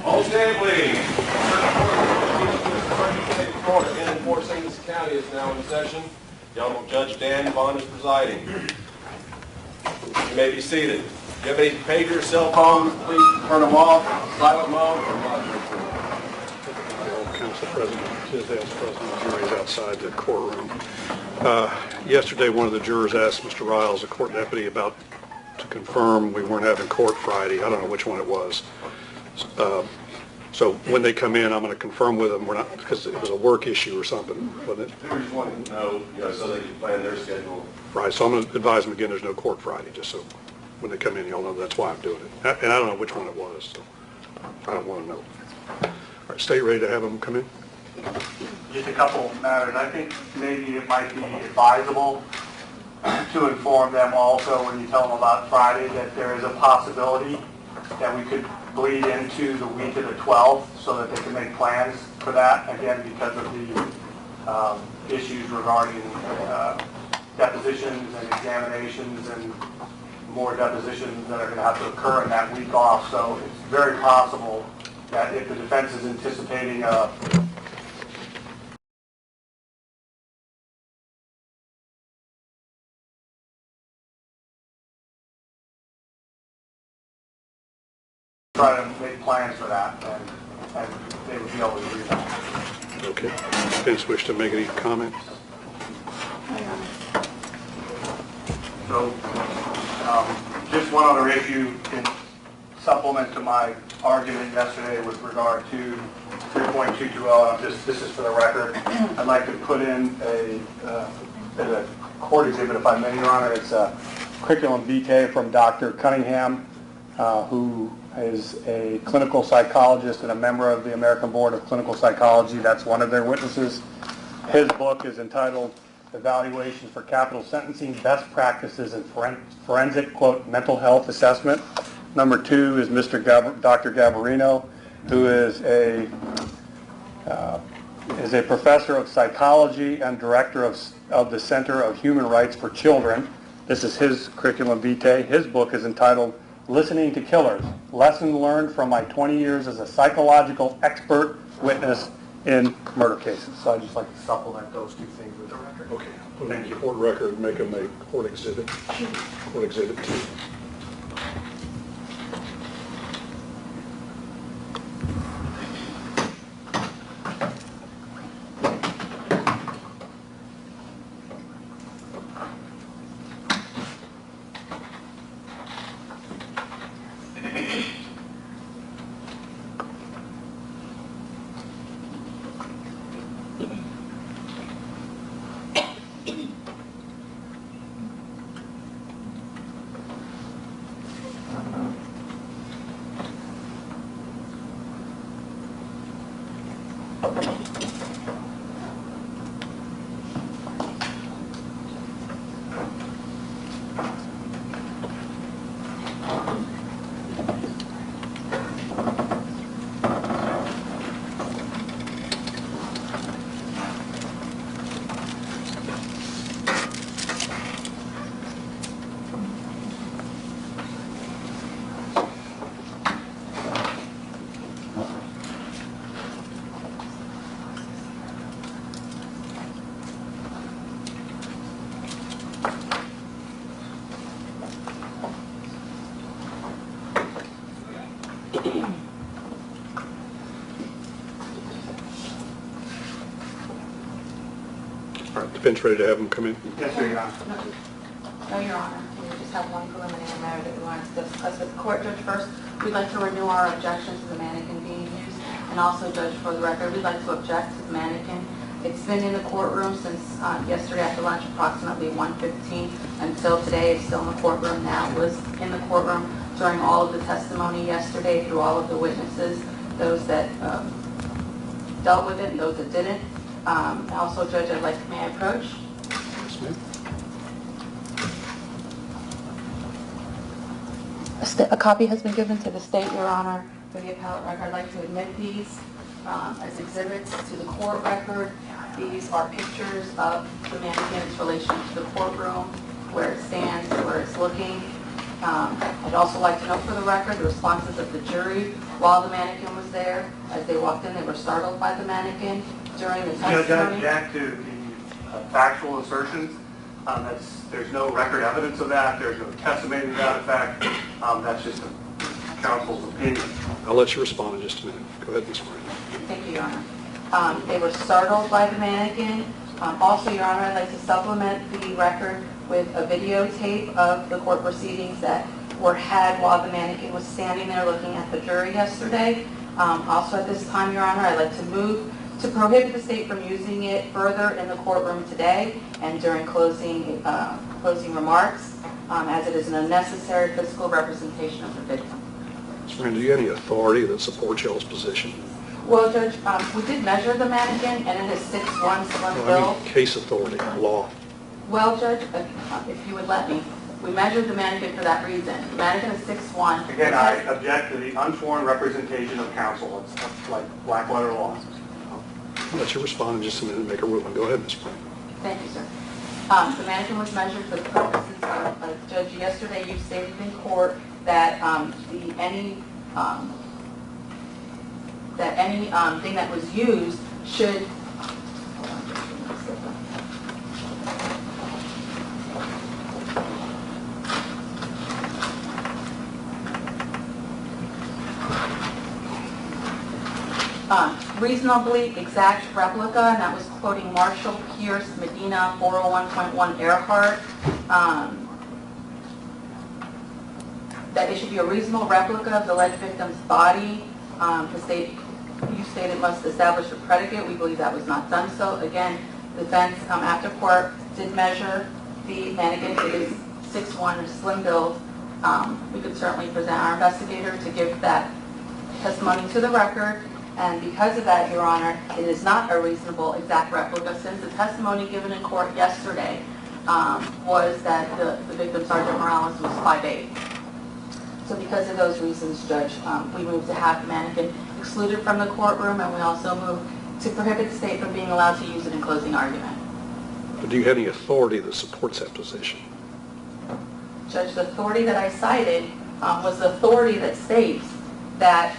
All stand, please. Court in Fort St. Lucie County is now in session. The Honorable Judge Dan Bond is presiding. You may be seated. If you have any pagers, cell phones, please turn them off. Silent mode. Council President Tisdale's president of the jury is outside the courtroom. Yesterday, one of the jurors asked Mr. Riles, a court deputy, to confirm we weren't having court Friday. I don't know which one it was. So when they come in, I'm going to confirm with them. We're not, because it was a work issue or something, wasn't it? They just wanted to know, so they can plan their schedule. Right. So I'm going to advise them again. There's no court Friday, just so when they come in, you'll know that's why I'm doing it. And I don't know which one it was, so I don't want to know. All right, stay ready to have them come in. Just a couple of matters. I think maybe it might be advisable to inform them also when you tell them about Friday that there is a possibility that we could bleed into the week of the 12th so that they can make plans for that, again, because of the issues regarding depositions and examinations and more depositions that are going to have to occur in that week off. So it's very possible that if the defense is anticipating a try to make plans for that, and they would be able to do that. Okay. Vince, wish to make any comments? So, just one other issue in supplement to my argument yesterday with regard to 3.220. This is for the record. I'd like to put in a court exhibit, if I may, Your Honor. It's a curriculum vitae from Dr. Cunningham, who is a clinical psychologist and a member of the American Board of Clinical Psychology. That's one of their witnesses. His book is entitled Evaluations for Capital Sentencing, Best Practices in Forensic, quote, Mental Health Assessment. Number 2 is Dr. Gabarino, who is a professor of psychology and director of the Center of Human Rights for Children. This is his curriculum vitae. His book is entitled Listening to Killers, Lessons Learned from My 20 Years as a Psychological Expert Witness in Murder Cases. So I'd just like to supplement those two things with the record. Okay. Thank you. Court record, make them a court exhibit. Court exhibit 2. All right, defense ready to have them come in? Yes, sir, Your Honor. No, Your Honor. We just have one preliminary matter that we want to discuss with the court. Judge, first, we'd like to renew our objection to the mannequin being used. And also, Judge, for the record, we'd like to object to the mannequin It's been in the courtroom since yesterday after lunch, approximately 1:15, until today. It's still in the courtroom now. It was in the courtroom during all of the testimony yesterday through all of the witnesses, those that dealt with it and those that didn't. Also, Judge, I'd like, may I approach? Yes, ma'am. A copy has been given to the state, Your Honor, for the appellate record. I'd like to admit these as exhibits to the court record. These are pictures of the mannequin's relation to the courtroom, where it stands, where it's looking. I'd also like to note for the record the responses of the jury while the mannequin was there. As they walked in, they were startled by the mannequin during the testimony. Back to the factual assertions, there's no record evidence of that. There's no testimony to that effect. That's just a counsel's opinion. I'll let you respond in just a minute. Go ahead, Ms. Brand. Thank you, Your Honor. They were startled by the mannequin. Also, Your Honor, I'd like to supplement the record with a videotape of the court proceedings that were had while the mannequin was standing there looking at the jury yesterday. Also at this time, Your Honor, I'd like to move to prohibit the state from using it further in the courtroom today and during closing remarks, as it is an unnecessary physical representation of the victim. Ms. Brand, do you have any authority that supports y'all's position? Well, Judge, we did measure the mannequin, and it is 6'1", slim No, I build. mean case authority, law. Well, Judge, if you would let me, we measured the mannequin for that reason. The mannequin is 6'1". Again, I object to the unsworn representation of counsel. It's like black letter law. I'll let you respond in just a minute and make a ruling. Go ahead, Ms. Brand. Thank you, sir. The mannequin was measured for the purposes of, Judge, yesterday you stated in court that anything that was used should, reasonably exact replica, and that was quoting Marshall Pierce Medina 401.1 Earhart, that it should be a reasonable replica of the alleged victim's body. You stated must establish a predicate. We believe that was not done so. Again, the defense after court did measure the mannequin. It is 6'1", slim build. We could certainly present our investigator to give that testimony to the record. And because of that, Your Honor, it is not a reasonable exact replica, since the testimony given in court yesterday was that the victim, Sergeant Morales, was 5'8". So because of those reasons, Judge, we moved to have the mannequin excluded from the courtroom, and we also moved to prohibit the state from being allowed to use it in closing argument. But do you have any authority that supports that position? Judge, the authority that I cited was the authority that states that...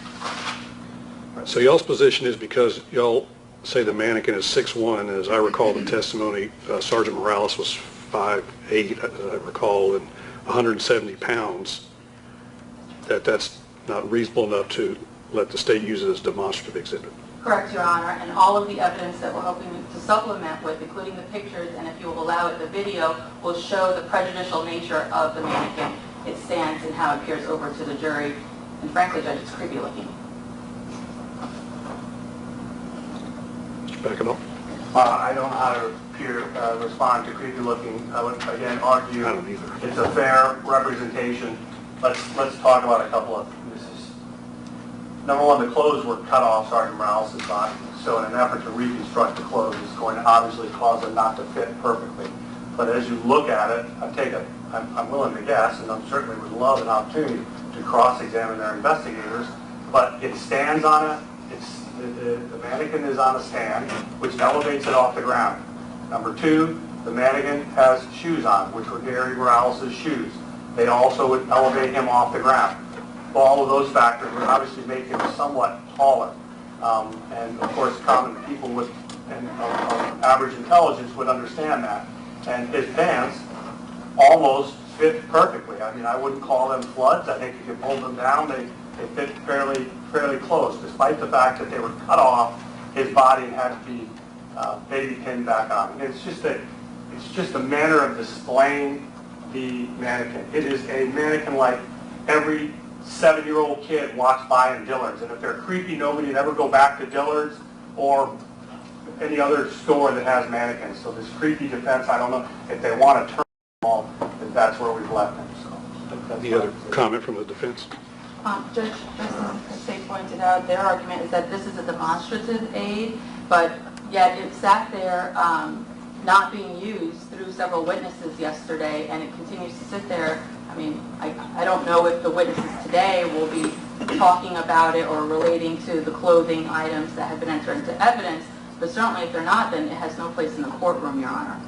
So y'all's position is because y'all say the mannequin is 6'1", and as I recall the testimony, Sergeant Morales was 5'8", as I recall, and 170 pounds, that's not reasonable enough to let the state use it as a demonstrative exhibit. Correct, Your Honor, and all of the evidence that we're hoping to supplement with, including the pictures, and if you will allow it, the video, will show the prejudicial nature of the mannequin. It stands and how it appears over to the jury, and frankly, Judge, it's creepy looking. Back it up. I don't know how to respond to creepy looking. I would again argue I don't either. It's a fair representation. Let's talk about a couple of this. Number one, the clothes were cut off Sergeant Morales' body. So in an effort to reconstruct the clothes, it's going to obviously cause them not to fit perfectly. But as you look at it, I'm willing to guess, and I certainly would love an opportunity to cross-examine their investigators, but it stands on it. The mannequin is on a stand, which elevates it off the ground. Number two, the mannequin has shoes on, which were Gary Morales' shoes. They also would elevate him off the ground. All of those factors would obviously make him somewhat taller. And of course, common people with average intelligence would understand that. And his pants almost fit perfectly. I mean, I wouldn't call them floods. I think if you pulled them down, they fit fairly close, despite the fact that they were cut off his body and had to be baby pinned back on. It's just a manner of displaying the mannequin. It is a mannequin like every 7-year-old kid walks by in Dillard's, and if they're creepy, nobody would ever go back to Dillard's or any other store that has mannequins. So this creepy defense, I don't know if they want to turn them all, if that's where we've left them. So that's Any other comment from the defense? Judge, just as they pointed out, their argument is that this is a demonstrative aid, but yet it sat there not being used through several witnesses yesterday, and it continues to sit there. I mean, I don't know if the witnesses today will be talking about it or relating to the clothing items that have been entered into evidence, but certainly if they're not, then it has no place in the courtroom, Your Honor.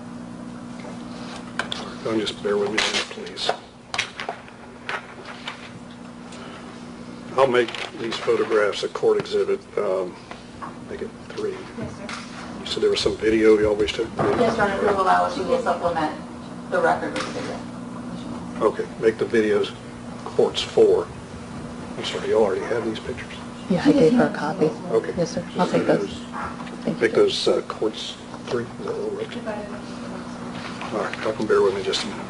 Just bear with me, please. I'll make these photographs a court exhibit, make it 3. Yes, sir. You said there was some video y'all wish to? Yes, Your Honor, if you will allow us, we will supplement the record with video. Okay, make the videos courts 4. I'm sorry, y'all already have these pictures? Yeah, I gave her a copy. Okay. Yes, sir. Just I'll take those. Thank you. Make those courts 3. Is that what we're up to? All right, y'all can bear with me just a minute.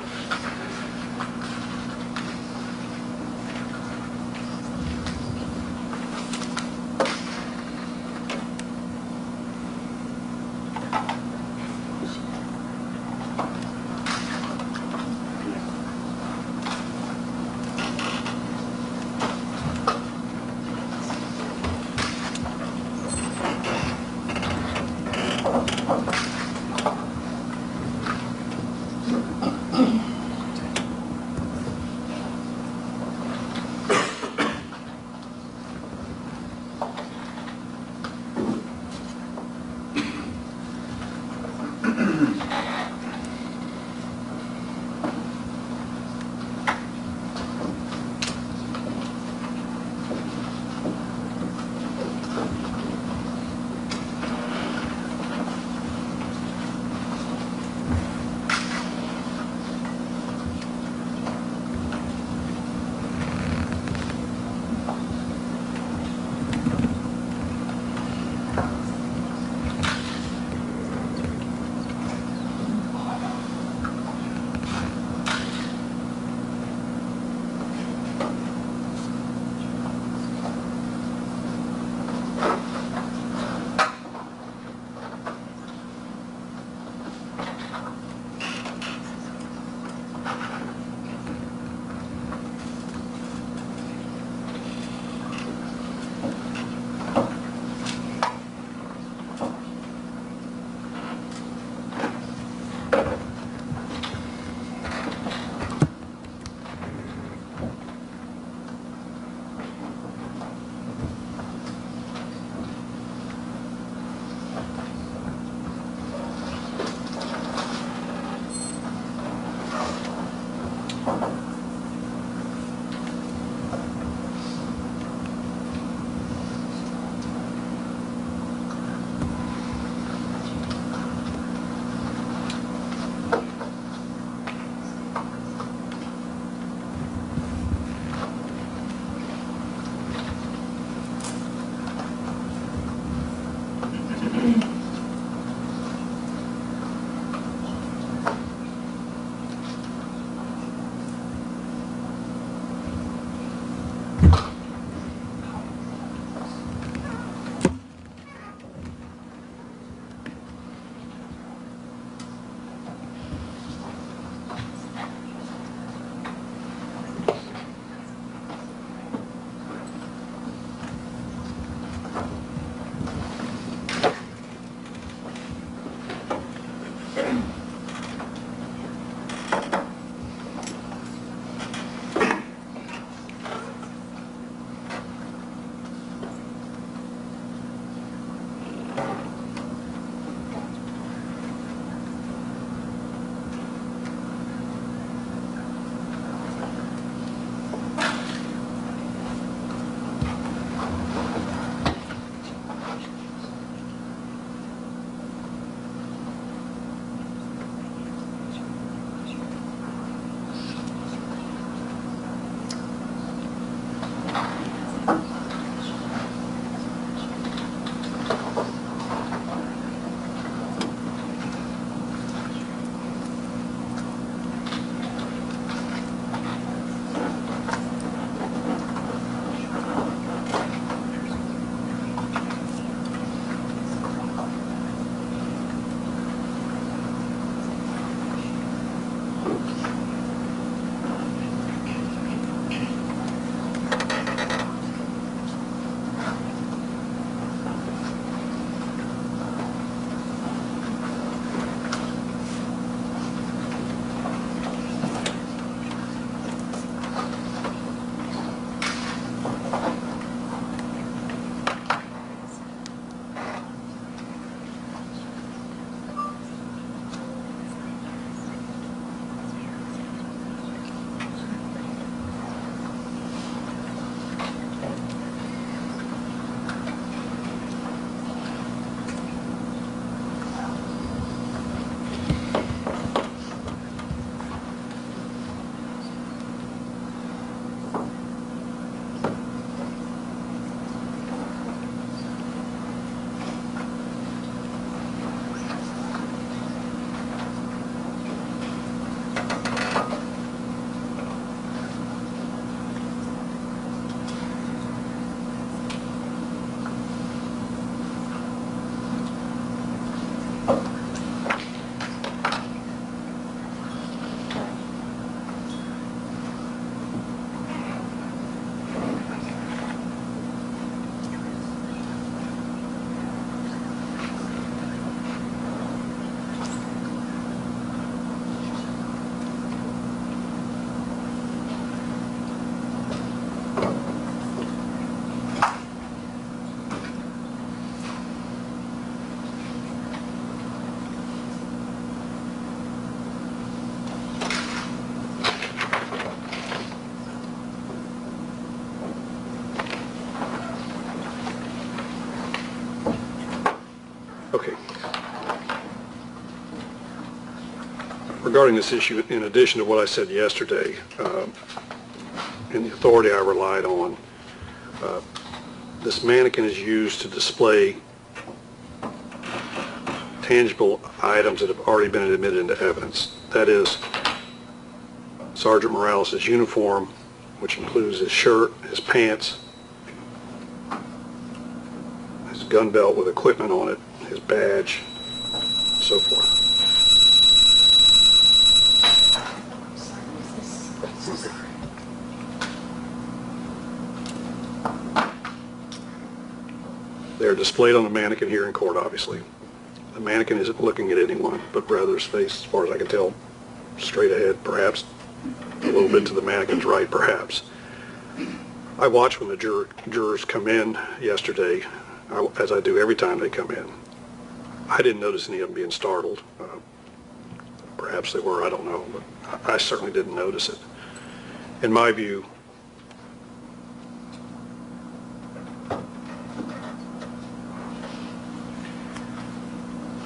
regarding this issue, in addition to what I said yesterday, and the authority I relied on, this mannequin is used to display tangible items that have already been admitted into evidence. That is, Sergeant Morales' uniform, which includes his shirt, his pants, his gun belt with equipment on it, his badge, so forth. They're displayed on the mannequin here in court, obviously. The mannequin isn't looking at anyone, but rather his face, as far as I can tell, straight ahead, perhaps a little bit to the mannequin's right, perhaps. I watched when the jurors come in yesterday, as I do every time they come in. I didn't notice any of them being startled. Perhaps they were, I don't know, but I certainly didn't notice it. In my view,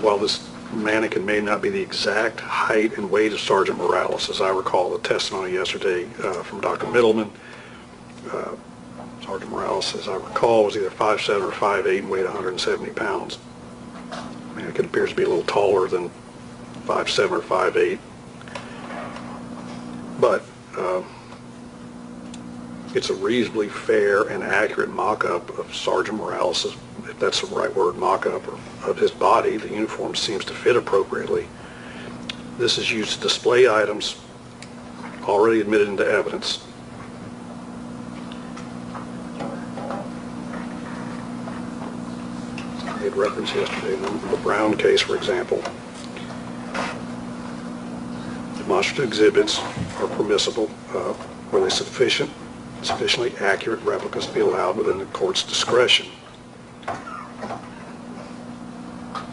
while this mannequin may not be the exact height and weight of Sergeant Morales, as I recall the testimony yesterday from Dr. Middleman, Sergeant Morales, as I recall, was either 5'7" or 5'8" and weighed 170 pounds. Mannequin appears to be a little taller than 5'7" or 5'8", but it's a reasonably fair and accurate mock-up of Sergeant Morales', if that's the right word, mock-up of his body. The uniform seems to fit appropriately. This is used to display items already admitted into evidence. I made reference yesterday in the Brown case, for example. Demonstrative exhibits are permissible where they sufficiently accurate replicas be allowed within the court's discretion.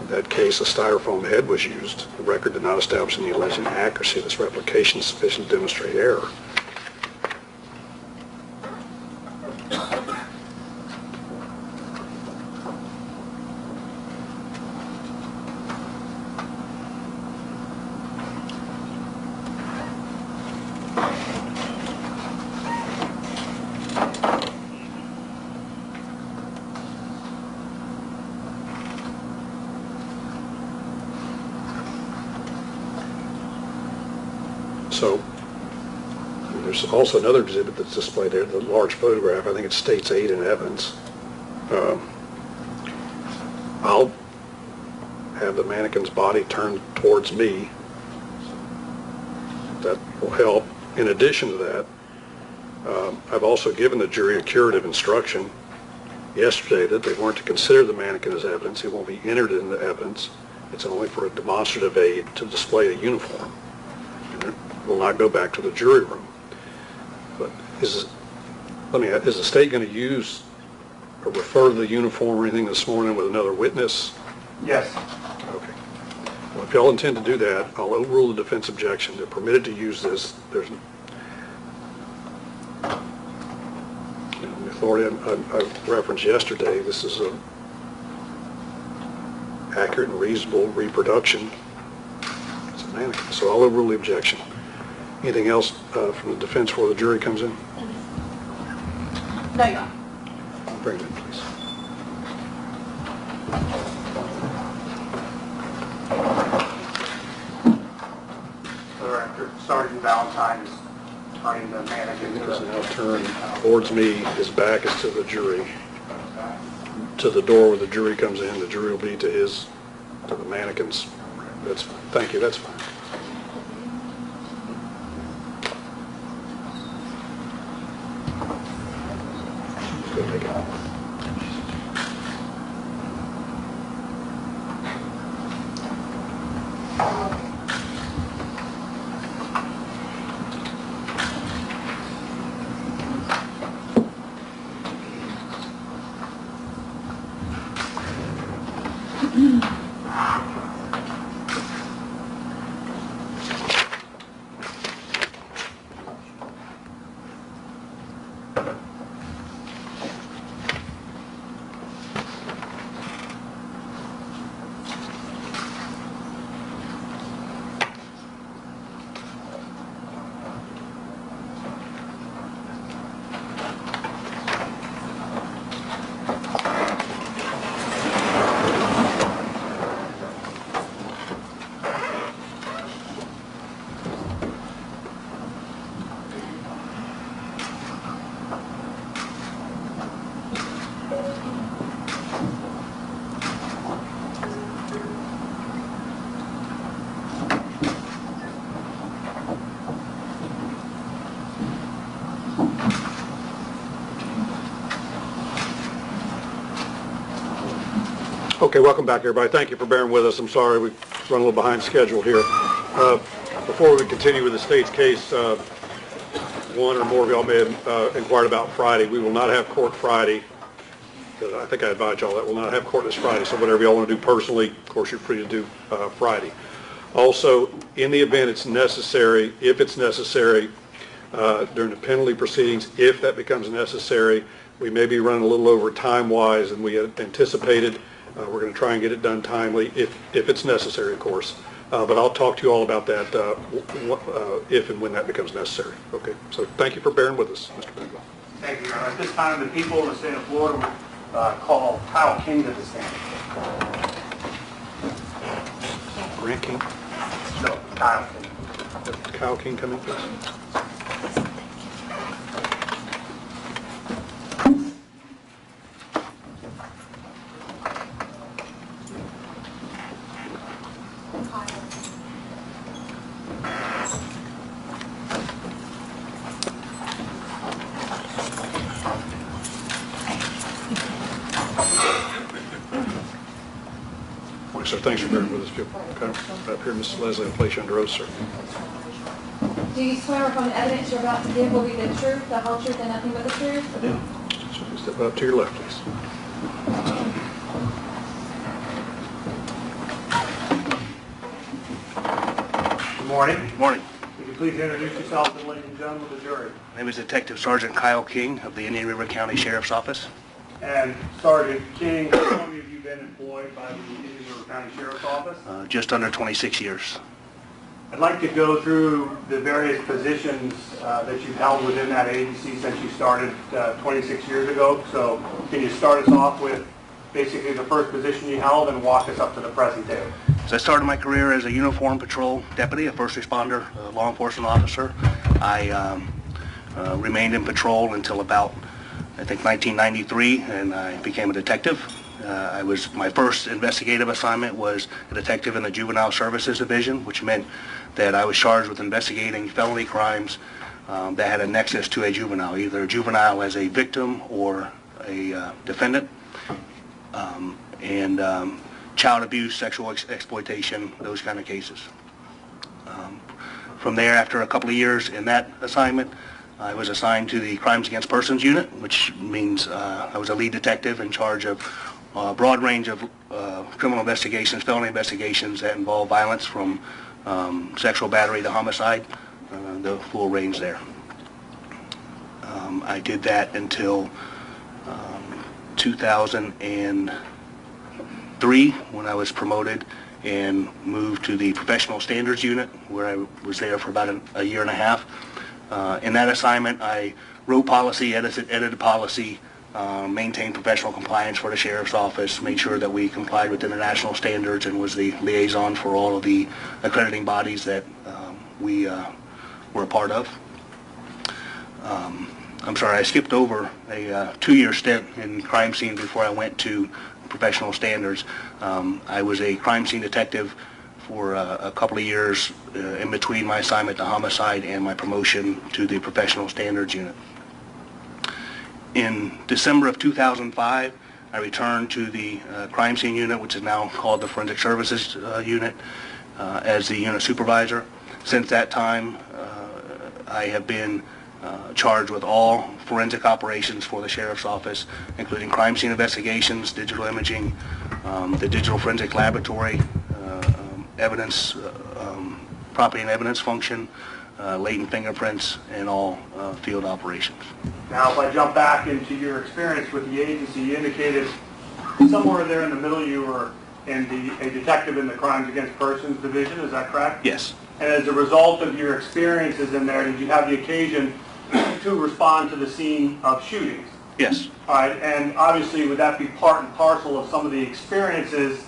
In that case, a styrofoam head was used. The record did not establish any alleged inaccuracy of this replication sufficient to demonstrate error. So there's also another exhibit that's displayed there, the large photograph. I think it states 8 in evidence. I'll have the mannequin's body turned towards me. That will help. In addition to that, I've also given the jury a curative instruction yesterday that they weren't to consider the mannequin as evidence. It won't be entered into evidence. It's only for a demonstrative aid to display a uniform. Will not go back to the jury room. But is the state going to use or refer to the uniform or anything this morning with another witness? Yes. Okay. Well, if y'all intend to do that, I'll overrule the defense objection. They're permitted to use this. There's the authority I referenced yesterday. This is an accurate and reasonable reproduction. It's a mannequin. So I'll overrule the objection. Anything else from the defense before the jury comes in? No, Your Honor. Bring it in, please. For the record, Sergeant Valentine is turning the mannequin He is now turned towards me. His back is to the jury. To the door where the jury comes in, the jury will be to the mannequin's. That's fine. Thank you, that's fine. Go take it off. Okay, welcome back, everybody. Thank you for bearing with us. I'm sorry we run a little behind schedule here. Before we continue with the state's case, one or more of y'all may have inquired about Friday. We will not have court Friday. I think I advised y'all that we'll not have court this Friday, so whatever y'all want to do personally, of course, you're free to do Friday. Also, in the event it's necessary, if it's necessary, during the penalty proceedings, if that becomes necessary, we may be running a little over time-wise than we had anticipated. We're going to try and get it done timely, if it's necessary, of course. But I'll talk to you all about that if and when that becomes necessary. Okay, so thank you for bearing with us, Mr. Bengal. Thank you, Your Honor. At this time, the people of the state of Florida will call Kyle King to the stand. Grant King? No, Kyle King. Kyle King coming, please. Sir, thanks for bearing with us. Okay. Up here, Mrs. Leslie, I'll place you under oath, sir. Do you swear upon the evidence you're about to give will be the truth, the whole truth, and nothing but the truth? I do. So step up to your left, please. Good morning. Good morning. Would you please introduce yourself to the ladies and gentlemen of the jury? My name is Detective Sergeant Kyle King of the Indian River County Sheriff's Office. And Sergeant King, how long have you been employed by the Indian River County Sheriff's Office? Just under 26 years. I'd like to go through the various positions that you've held within that agency since you started 26 years ago. So can you start us off with basically the first position you held and walk us up to the present day? So I started my career as a uniform patrol deputy, a first responder, law enforcement officer. I remained in patrol until about, I think, 1993, and I became a detective. My first investigative assignment was a detective in the Juvenile Services Division, which meant that I was charged with investigating felony crimes that had a nexus to a juvenile, either a juvenile as a victim or a defendant, and child abuse, sexual exploitation, those kind of cases. From there, after a couple of years in that assignment, I was assigned to the Crimes Against Persons Unit, which means I was a lead detective in charge of a broad range of criminal investigations, felony investigations that involve violence from sexual battery to homicide, the full range there. I did that until 2003 when I was promoted and moved to the Professional Standards Unit, where I was there for about a year and a half. In that assignment, I wrote policy, edited policy, maintained professional compliance for the Sheriff's Office, made sure that we complied with international standards, and was the liaison for all of the accrediting bodies that we were a part of. I'm sorry, I skipped over a 2-year stint in crime scene before I went to professional standards. I was a crime scene detective for a couple of years in between my assignment to homicide and my promotion to the Professional Standards Unit. In December of 2005, I returned to the Crime Scene Unit, which is now called the Forensic Services Unit, as the unit supervisor. Since that time, I have been charged with all forensic operations for the Sheriff's Office, including crime scene investigations, digital imaging, the Digital Forensic Laboratory, evidence, property and evidence function, latent fingerprints, and all field operations. Now, if I jump back into your experience with the agency, you indicated somewhere there in the middle you were a detective in the Crimes Against Persons Division, is that correct? Yes. And as a result of your experiences in there, did you have the occasion to respond to the scene of shootings? Yes. All right, and obviously would that be part and parcel of some of the experiences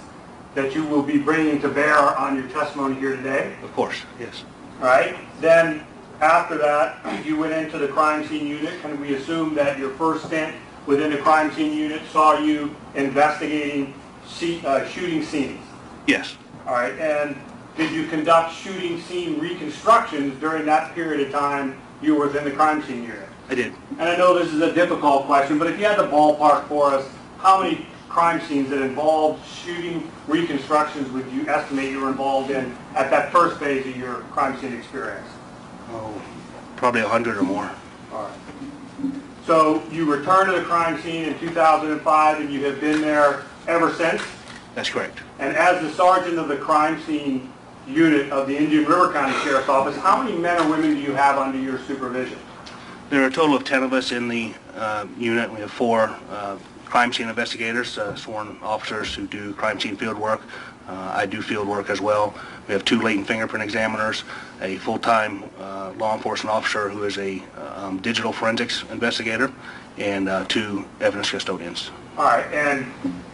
that you will be bringing to bear on your testimony here today? Of course, yes. All right, then after that, you went into the crime scene unit. Can we assume that your first stint within the crime scene unit saw you investigating shooting scenes? Yes. All right, and did you conduct shooting scene reconstructions during that period of time you were within the crime scene unit? I did. And I know this is a difficult question, but if you had the ballpark for us, how many crime scenes that involved shooting reconstructions would you estimate you were involved in at that first phase of your crime scene experience? Oh, probably 100 or more. All right. So you returned to the crime scene in 2005 and you have been there ever since? That's correct. And as the sergeant of the crime scene unit of the Indian River County Sheriff's Office, how many men or women do you have under your supervision? There are a total of 10 of us in the unit. We have 4 crime scene investigators, sworn officers who do crime scene field work. I do field work as well. We have 2 latent fingerprint examiners, a full-time law enforcement officer who is a digital forensics investigator, and 2 evidence custodians. All right, and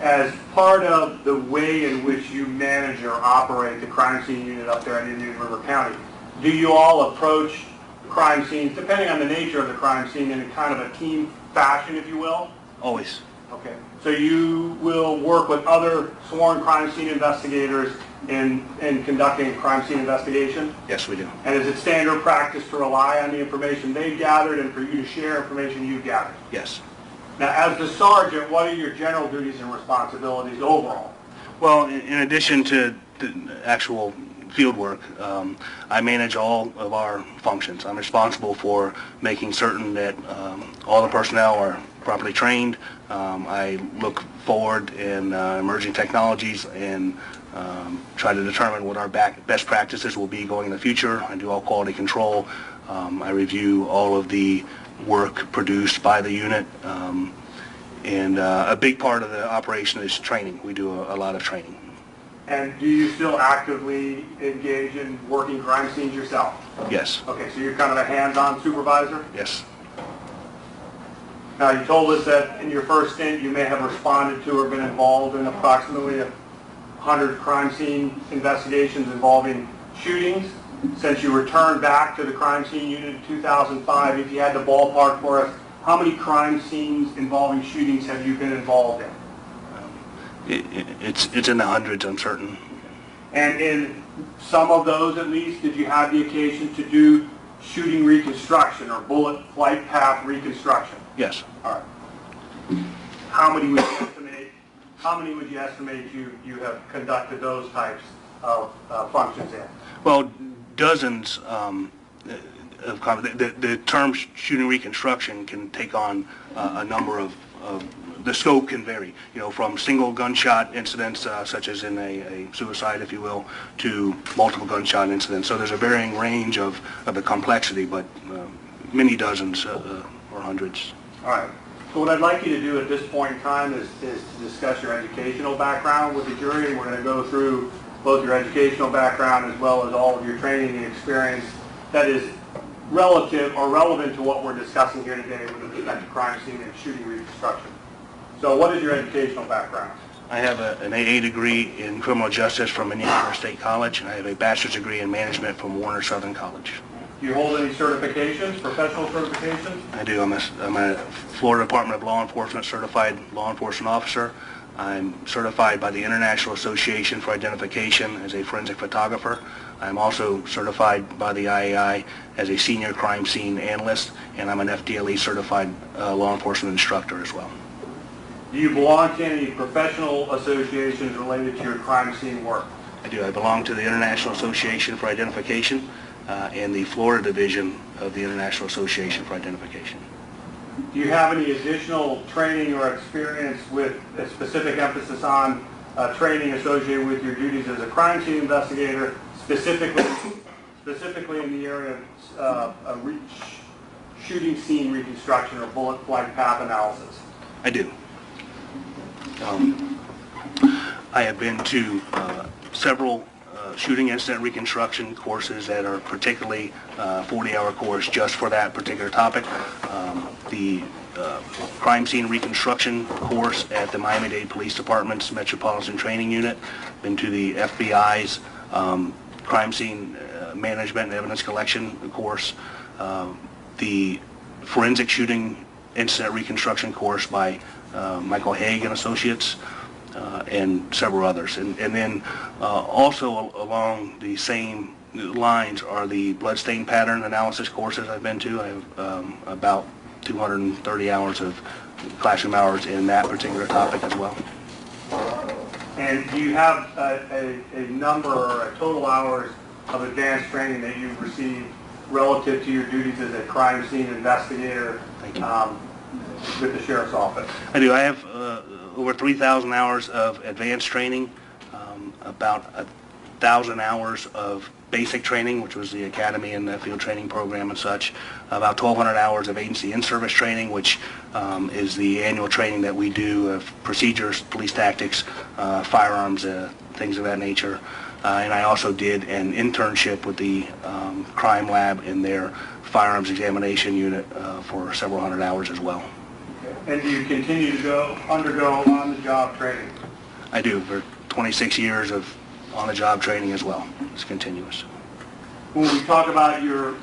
as part of the way in which you manage or operate the crime scene unit up there in Indian River County, do you all approach crime scenes, depending on the nature of the crime scene, in kind of a team fashion, if you will? Always. Okay. So you will work with other sworn crime scene investigators in conducting crime scene investigation? Yes, we do. And is it standard practice to rely on the information they've gathered and for you to share information you've gathered? Yes. Now, as the sergeant, what are your general duties and responsibilities overall? Well, in addition to the actual field work, I manage all of our functions. I'm responsible for making certain that all the personnel are properly trained. I look forward in emerging technologies and try to determine what our best practices will be going in the future. I do all quality control. I review all of the work produced by the unit, and a big part of the operation is training. We do a lot of training. And do you still actively engage in working crime scenes yourself? Yes. Okay, so you're kind of a hands-on supervisor? Yes. Now, you told us that in your first stint you may have responded to or been involved in approximately 100 crime scene investigations involving shootings. Since you returned back to the crime scene unit in 2005, if you had to ballpark for us, how many crime scenes involving shootings have you been involved in? It's in the hundreds, I'm certain. And in some of those, at least, did you have the occasion to do shooting reconstruction or bullet flight path reconstruction? Yes. All right. How many would you estimate? How many would you estimate you have conducted those types of functions in? Well, dozens. The term shooting reconstruction can take on a number of. The scope can vary, from single gunshot incidents, such as in a suicide, if you will, to multiple gunshot incidents. So there's a varying range of the complexity, but many dozens or hundreds. All right. So what I'd like you to do at this point in time is to discuss your educational background with the jury, and we're going to go through both your educational background as well as all of your training and experience that is relative or relevant to what we're discussing here today with respect to crime scene and shooting reconstruction. So what is your educational background? I have an AA degree in criminal justice from Indiana State College, and I have a bachelor's degree in management from Warner Southern College. Do you hold any certifications, professional certifications? I do. I'm a Florida Department of Law Enforcement certified law enforcement officer. I'm certified by the International Association for Identification as a forensic photographer. I'm also certified by the IAI as a senior crime scene analyst, and I'm an FDLE certified law enforcement instructor as well. Do you belong to any professional associations related to your crime scene work? I do. I belong to the International Association for Identification and the Florida Division of the International Association for Identification. Do you have any additional training or experience with a specific emphasis on training associated with your duties as a crime scene investigator, specifically in the area of shooting scene reconstruction or bullet flight path analysis? I do. I have been to several shooting incident reconstruction courses that are particularly 40-hour course just for that particular topic. The crime scene reconstruction course at the Miami-Dade Police Department's Metropolitan Training Unit. Been to the FBI's crime scene management and evidence collection course. The forensic shooting incident reconstruction course by Michael Haig and Associates, and several others. And then also along the same lines are the bloodstain pattern analysis courses I've been to. I have about 230 hours of classroom hours in that particular topic as well. And do you have a number or a total hours of advanced training that you've received relative to your duties as a crime scene investigator with the Sheriff's Office? I do. I have over 3,000 hours of advanced training, about 1,000 hours of basic training, which was the academy and the field training program and such, about 1,200 hours of agency in-service training, which is the annual training that we do of procedures, police tactics, firearms, things of that nature. And I also did an internship with the crime lab in their firearms examination unit for several hundred hours as well. And do you continue to undergo on-the-job training? I do, for 26 years of on-the-job training as well. It's continuous. When we talk about your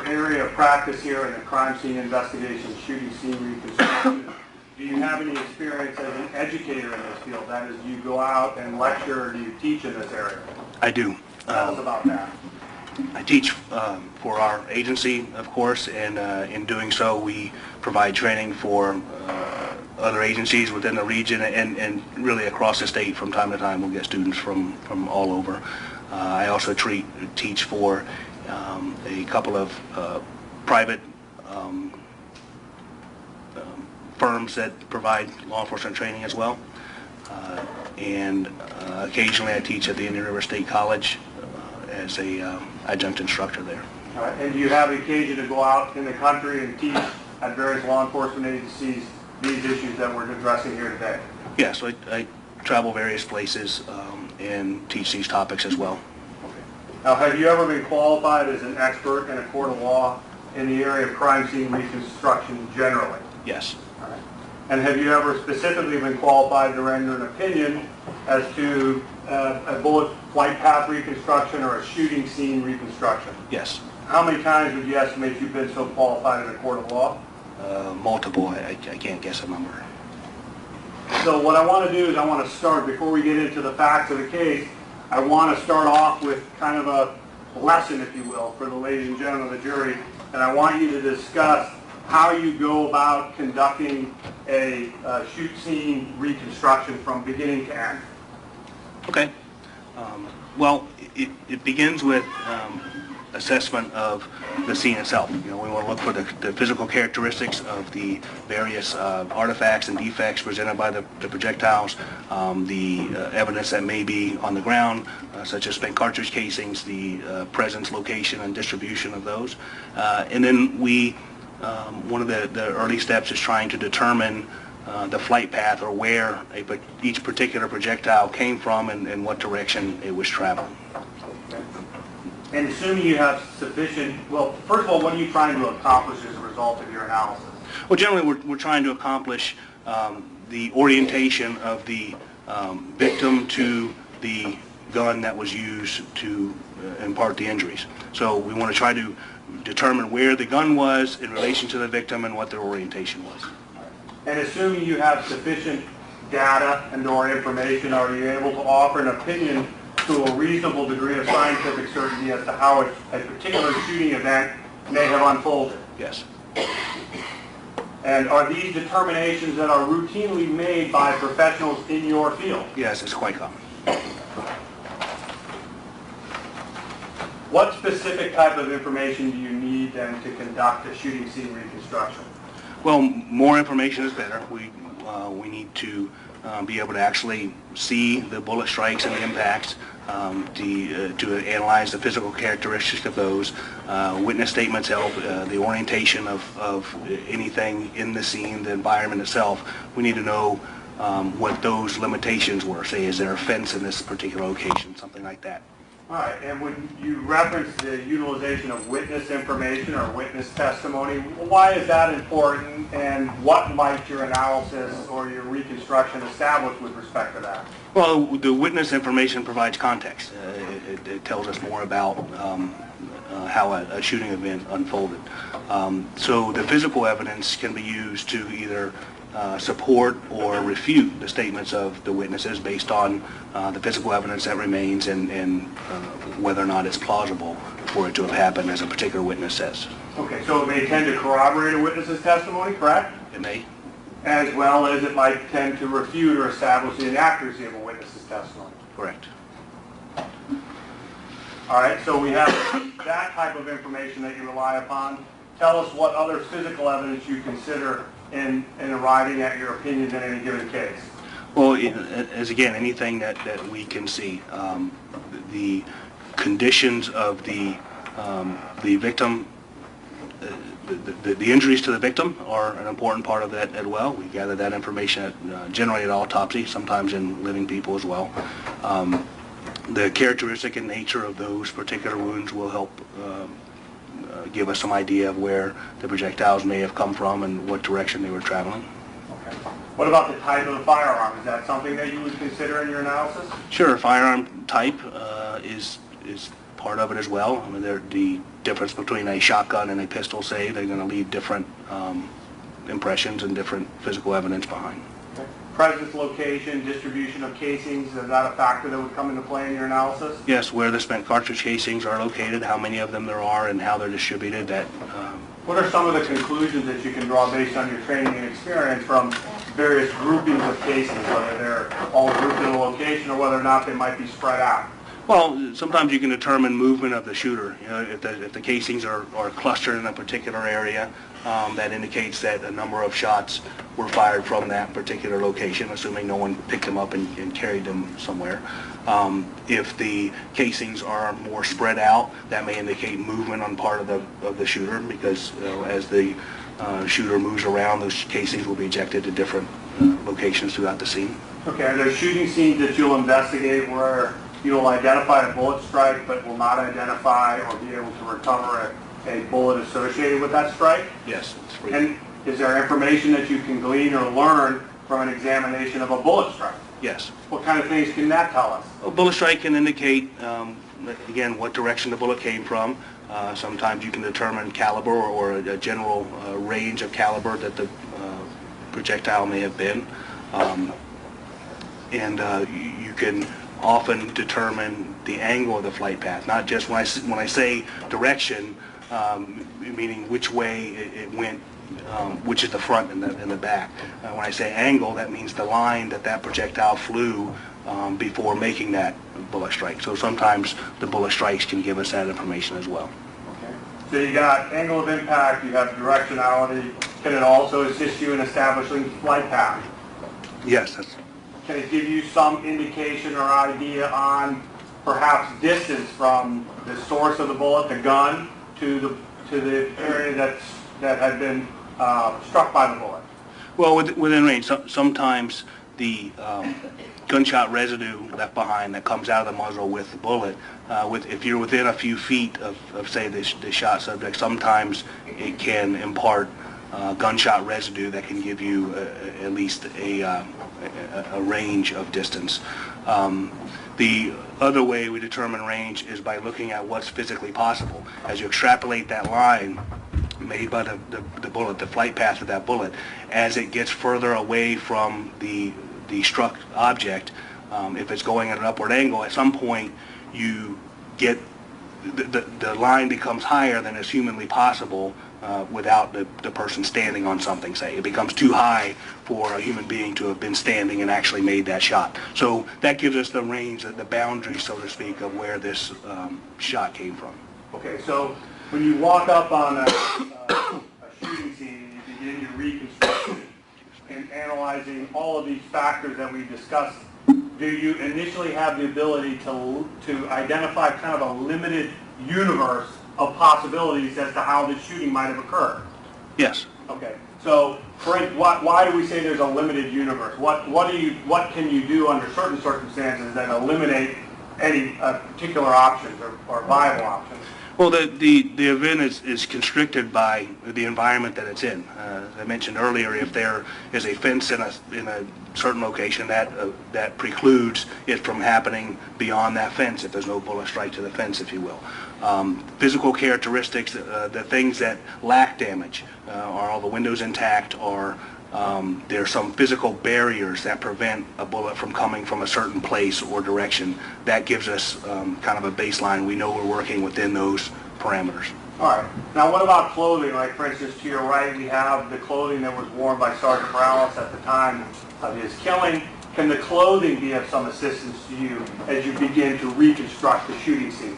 area of practice here in the crime scene investigation, shooting scene reconstruction, do you have any experience as an educator in this field? That is, do you go out and lecture, or do you teach in this area? I do. Tell us about that. I teach for our agency, of course, and in doing so, we provide training for other agencies within the region and really across the state. From time to time, we'll get students from all over. I also teach for a couple of private firms that provide law enforcement training as well. And occasionally I teach at the Indian River State College as a adjunct instructor there. All right. And do you have occasion to go out in the country and teach at various law enforcement agencies these issues that we're addressing here today? Yes, I travel various places and teach these topics as well. Okay. Now, have you ever been qualified as an expert in a court of law in the area of crime scene reconstruction generally? Yes. All right. And have you ever specifically been qualified to render an opinion as to a bullet flight path reconstruction or a shooting scene reconstruction? Yes. How many times would you estimate you've been so qualified in a court of law? Multiple. I can't guess a number. So what I want to do is I want to start, before we get into the facts of the case, I want to start off with kind of a lesson, if you will, for the ladies and gentlemen of the jury, and I want you to discuss how you go about conducting a shoot scene reconstruction from beginning to end. Okay. Well, it begins with assessment of the scene itself. You know, we want to look for the physical characteristics of the various artifacts and defects presented by the projectiles, the evidence that may be on the ground, such as spent cartridge casings, the presence, location, and distribution of those. And then one of the early steps is trying to determine the flight path, or where each particular projectile came from and what direction it was traveling. And assuming you have sufficient, well, first of all, what are you trying to accomplish as a result of your analysis? Well, generally we're trying to accomplish the orientation of the victim to the gun that was used to impart the injuries. So we want to try to determine where the gun was in relation to the victim and what their orientation was. And assuming you have sufficient data and/or information, are you able to offer an opinion to a reasonable degree of scientific certainty as to how a particular shooting event may have unfolded? Yes. And are these determinations that are routinely made by professionals in your field? Yes, it's quite common. What specific type of information do you need then to conduct a shooting scene reconstruction? Well, more information is better. We need to be able to actually see the bullet strikes and the impacts, to analyze the physical characteristics of those. Witness statements help, the orientation of anything in the scene, the environment itself. We need to know what those limitations were. Say, is there a fence in this particular location, something like that. All right, and when you reference the utilization of witness information or witness testimony, why is that important, and what might your analysis or your reconstruction establish with respect to that? Well, the witness information provides context. It tells us more about how a shooting event unfolded. So the physical evidence can be used to either support or refute the statements of the witnesses based on the physical evidence that remains and whether or not it's plausible for it to have happened as a particular witness says. Okay, so it may tend to corroborate a witness's testimony, correct? It may. as well as it might tend to refute or establish the inaccuracy of a witness's testimony. Correct. All right, so we have that type of information that you rely upon. Tell us what other physical evidence you consider in arriving at your opinions in any given case. Well, as again, anything that we can see, the conditions of the victim, the injuries to the victim are an important part of that as well. We gather that information generally at autopsy, sometimes in living people as well. The characteristic and nature of those particular wounds will help give us some idea of where the projectiles may have come from and what direction they were traveling. Okay. What about the type of the firearm? Is that something that you would consider in your analysis? Sure, firearm type is part of it as well. I mean, the difference between a shotgun and a pistol, say, they're going to leave different impressions and different physical evidence behind. Okay. Presence, location, distribution of casings, is that a factor that would come into play in your analysis? Yes, where the spent cartridge casings are located, how many of them there are, and how they're distributed. What are some of the conclusions that you can draw based on your training and experience from various groupings of casings, whether they're all grouped in a location or whether or not they might be spread out? Well, sometimes you can determine movement of the shooter. You know, if the casings are clustered in a particular area, that indicates that a number of shots were fired from that particular location, assuming no one picked them up and carried them somewhere. If the casings are more spread out, that may indicate movement on part of the shooter, because as the shooter moves around, those casings will be ejected to different locations throughout the scene. Okay, are there shooting scenes that you'll investigate where you'll identify a bullet strike but will not identify or be able to recover a bullet associated with that strike? Yes. And is there information that you can glean or learn from an examination of a bullet strike? Yes. What kind of things can that tell us? A bullet strike can indicate, again, what direction the bullet came from. Sometimes you can determine caliber or a general range of caliber that the projectile may have been. You can often determine the angle of the flight path, not just when I say direction, meaning which way it went, which is the front and the back. When I say angle, that means the line that projectile flew before making that bullet strike. So sometimes the bullet strikes can give us that information as well. Okay. So you got angle of impact, you have directionality. Can it also assist you in establishing flight path? Yes. Can it give you some indication or idea on perhaps distance from the source of the bullet, the gun, to the area that had been struck by the bullet? Well, within range, sometimes the gunshot residue left behind that comes out of the muzzle with the bullet, if you're within a few feet of say, the shot subject, sometimes it can impart gunshot residue that can give you at least a range of distance. The other way we determine range is by looking at what's physically possible. As you extrapolate that line made by the bullet, the flight path of that bullet, as it gets further away from the struck object, if it's going at an upward angle, at some point you get the line becomes higher than is humanly possible without the person standing on something, say. It becomes too high for a human being to have been standing and actually made that shot. So that gives us the range, the boundary, so to speak, of where this shot came from. Okay, so when you walk up on a shooting scene and you begin your reconstruction and analyzing all of these factors that we discussed, do you initially have the ability to identify kind of a limited universe of possibilities as to how the shooting might have occurred? Yes. Okay. So, why do we say there's a limited universe? What can you do under certain circumstances that eliminate any particular options or viable options? Well, the event is constricted by the environment that it's in. As I mentioned earlier, if there is a fence in a certain location, that precludes it from happening beyond that fence if there's no bullet strike to the fence, if you will. Physical characteristics, the things that lack damage, are all the windows intact, or there are some physical barriers that prevent a bullet from coming from a certain place or direction. That gives us kind of a baseline. We know we're working within those parameters. All right. Now, what about clothing? Like, for instance, to your right, we have the clothing that was worn by Sergeant Morales at the time of his killing. Can the clothing be of some assistance to you as you begin to reconstruct the shooting scene?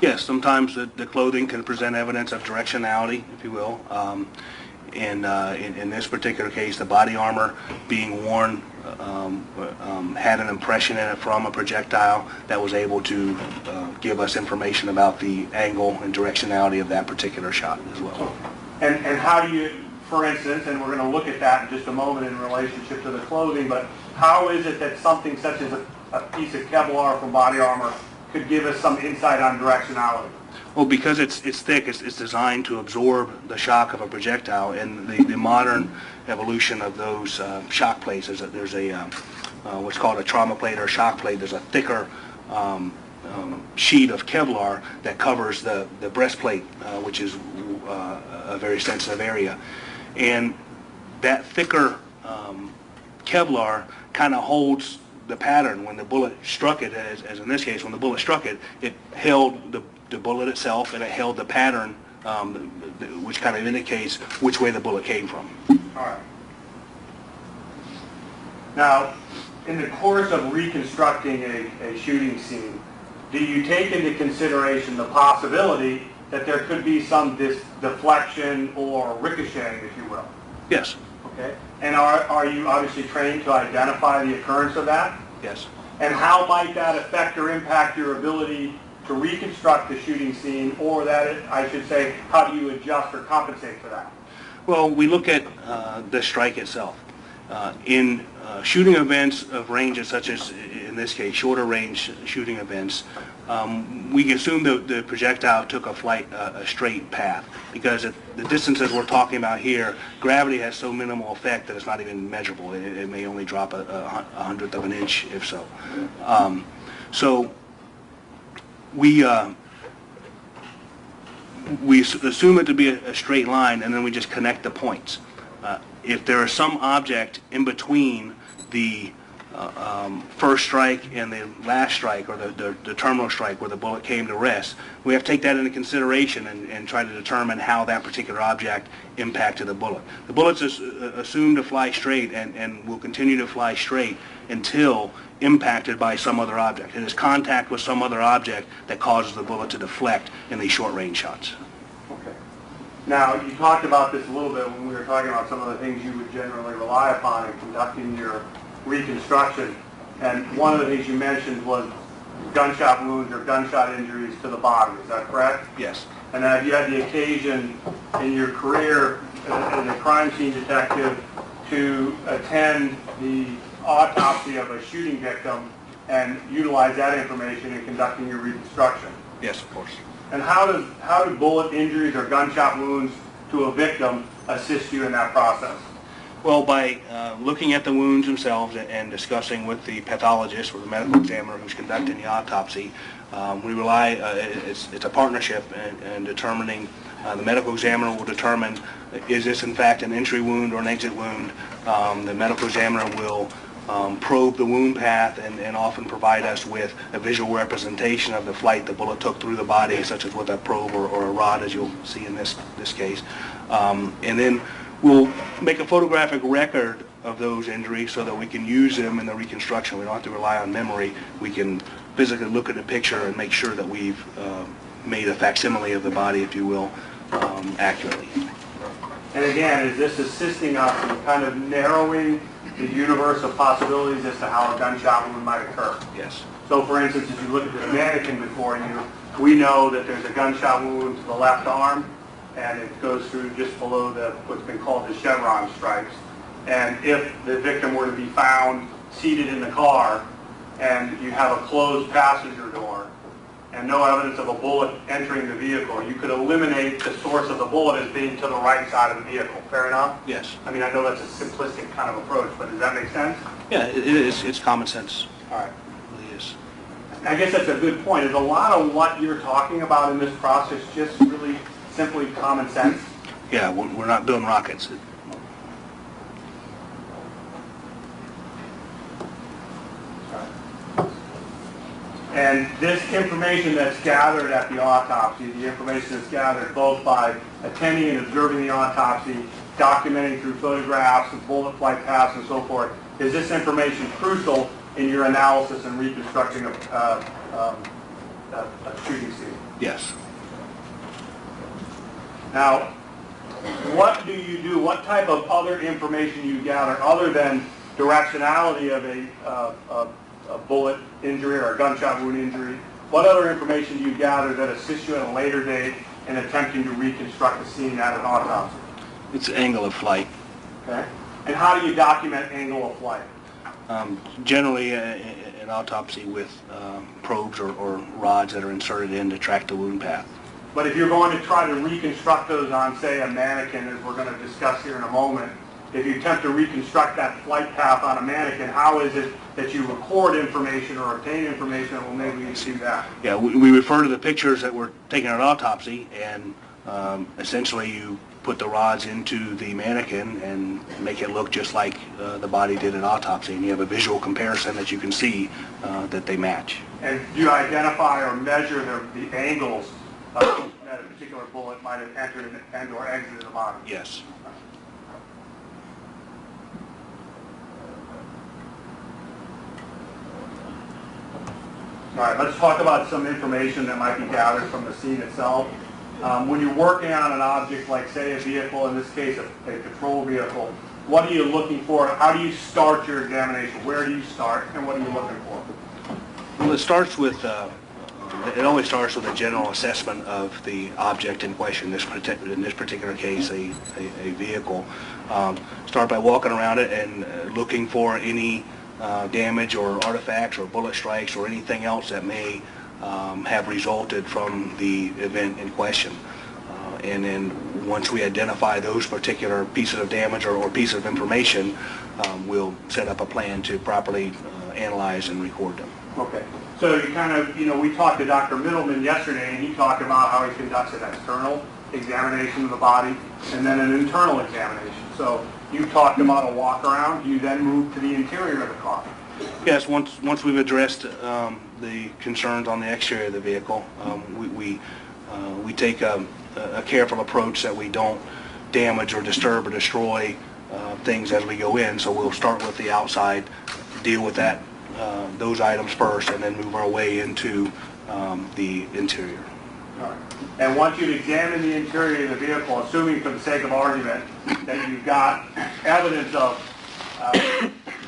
Yes, sometimes the clothing can present evidence of directionality, if you will. In this particular case, the body armor being worn had an impression in it from a projectile that was able to give us information about the angle and directionality of that particular shot as well. And how do you, for instance, and we're going to look at that in just a moment in relationship to the clothing, but how is it that something such as a piece of Kevlar from body armor could give us some insight on directionality? Well, because it's thick, it's designed to absorb the shock of a projectile, and the modern evolution of those shock plates is that there's a what's called a trauma plate or a shock plate. There's a thicker sheet of Kevlar that covers the breastplate, which is a very sensitive area, and that thicker Kevlar kind of holds the pattern. When the bullet struck it, as in this case, when the bullet struck it, it held the bullet itself, and it held the pattern, which kind of indicates which way the bullet came from. All right. Now, in the course of reconstructing a shooting scene, do you take into consideration the possibility that there could be some deflection or ricocheting, if you will? Yes. Okay. And are you obviously trained to identify the occurrence of that? Yes. And how might that affect or impact your ability to reconstruct the shooting scene, or that, I should say, how do you adjust or compensate for that? Well, we look at the strike itself. In shooting events of ranges such as, in this case, shorter range shooting events, we can assume the projectile took a straight path, because at the distances we're talking about here, gravity has so minimal effect that it's not even measurable. It may only drop a hundredth of an inch, if so. So we assume it to be a straight line, and then we just connect the points. If there is some object in between the first strike and the last strike, or the terminal strike where the bullet came to rest, we have to take that into consideration and try to determine how that particular object impacted the bullet. The bullet's assumed to fly straight and will continue to fly straight until impacted by some other object. It is contact with some other object that causes the bullet to deflect in these short-range shots. Okay. Now, you talked about this a little bit when we were talking about some of the things you would generally rely upon in conducting your reconstruction. And one of the things you mentioned was gunshot wounds or gunshot injuries to the body. Is that correct? Yes. And have you had the occasion in your career as a crime scene detective to attend the autopsy of a shooting victim and utilize that information in conducting your reconstruction? Yes, of course. And how do bullet injuries or gunshot wounds to a victim assist you in that process? Well, by looking at the wounds themselves and discussing with the pathologist or the medical examiner who's conducting the autopsy, we rely, it's a partnership in determining, the medical examiner will determine, is this in fact an entry wound or an exit wound? The medical examiner will probe the wound path and often provide us with a visual representation of the flight the bullet took through the body, such as with a probe or a rod, as you'll see in this case. And then we'll make a photographic record of those injuries so that we can use them in the reconstruction. We don't have to rely on memory. We can physically look at the picture and make sure that we've made a facsimile of the body, if you will, accurately. And again, is this assisting us in kind of narrowing the universe of possibilities as to how a gunshot wound might occur? Yes. So for instance, if you look at this mannequin before you, we know that there's a gunshot wound to the left arm, and it goes through just below what's been called the chevron stripes. And if the victim were to be found seated in the car, and you have a closed passenger door, and no evidence of a bullet entering the vehicle, you could eliminate the source of the bullet as being to the right side of the vehicle. Fair enough? Yes. I mean, I know that's a simplistic kind of approach, but does that make sense? Yeah, it is. It's common sense. All right. It really is. I guess that's a good point. Is a lot of what you're talking about in this process just really simply common sense? Yeah, we're not building rockets. And this information that's gathered at the autopsy, the information that's gathered both by attending and observing the autopsy, documenting through photographs and bullet flight paths and so forth, is this information crucial in your analysis and reconstructing of a shooting scene? Yes. Now, what do you do? What type of other information you gather other than directionality of a bullet injury or a gunshot wound injury? What other information do you gather that assists you at a later date in attempting to reconstruct the scene at an autopsy? It's angle of flight. Okay. And how do you document angle of flight? Generally, an autopsy with probes or rods that are inserted in to track the wound path. But if you're going to try to reconstruct those on, say, a mannequin, as we're going to discuss here in a moment, if you attempt to reconstruct that flight path on a mannequin, how is it that you record information or obtain information that will enable you to do that? Yeah, we refer to the pictures that were taken at autopsy, and essentially you put the rods into the mannequin and make it look just like the body did at autopsy, and you have a visual comparison that you can see that they match. And do you identify or measure the angles that a particular bullet might have entered and or exited the body? Yes. All right, let's talk about some information that might be gathered from the scene itself. When you're working on an object like, say, a vehicle, in this case, a patrol vehicle, what are you looking for? How do you start your examination? Where do you start, and what are you looking for? Well, it starts with, it always starts with a general assessment of the object in question, in this particular case, a vehicle. Start by walking around it and looking for any damage or artifacts or bullet strikes or anything else that may have resulted from the event in question. And then once we identify those particular pieces of damage or pieces of information, we'll set up a plan to properly analyze and record them. Okay. So you kind of, we talked to Dr. Middleman yesterday, and he talked about how he conducts an external examination of the body and then an internal examination. So you talked about a walk around. You then move to the interior of the car. Yes, once we've addressed the concerns on the exterior of the vehicle, we take a careful approach that we don't damage or disturb or destroy things as we go in. So we'll start with the outside, deal with that those items first, and then move our way into the interior. All right. And once you've examined the interior of the vehicle, assuming for the sake of argument that you've got evidence of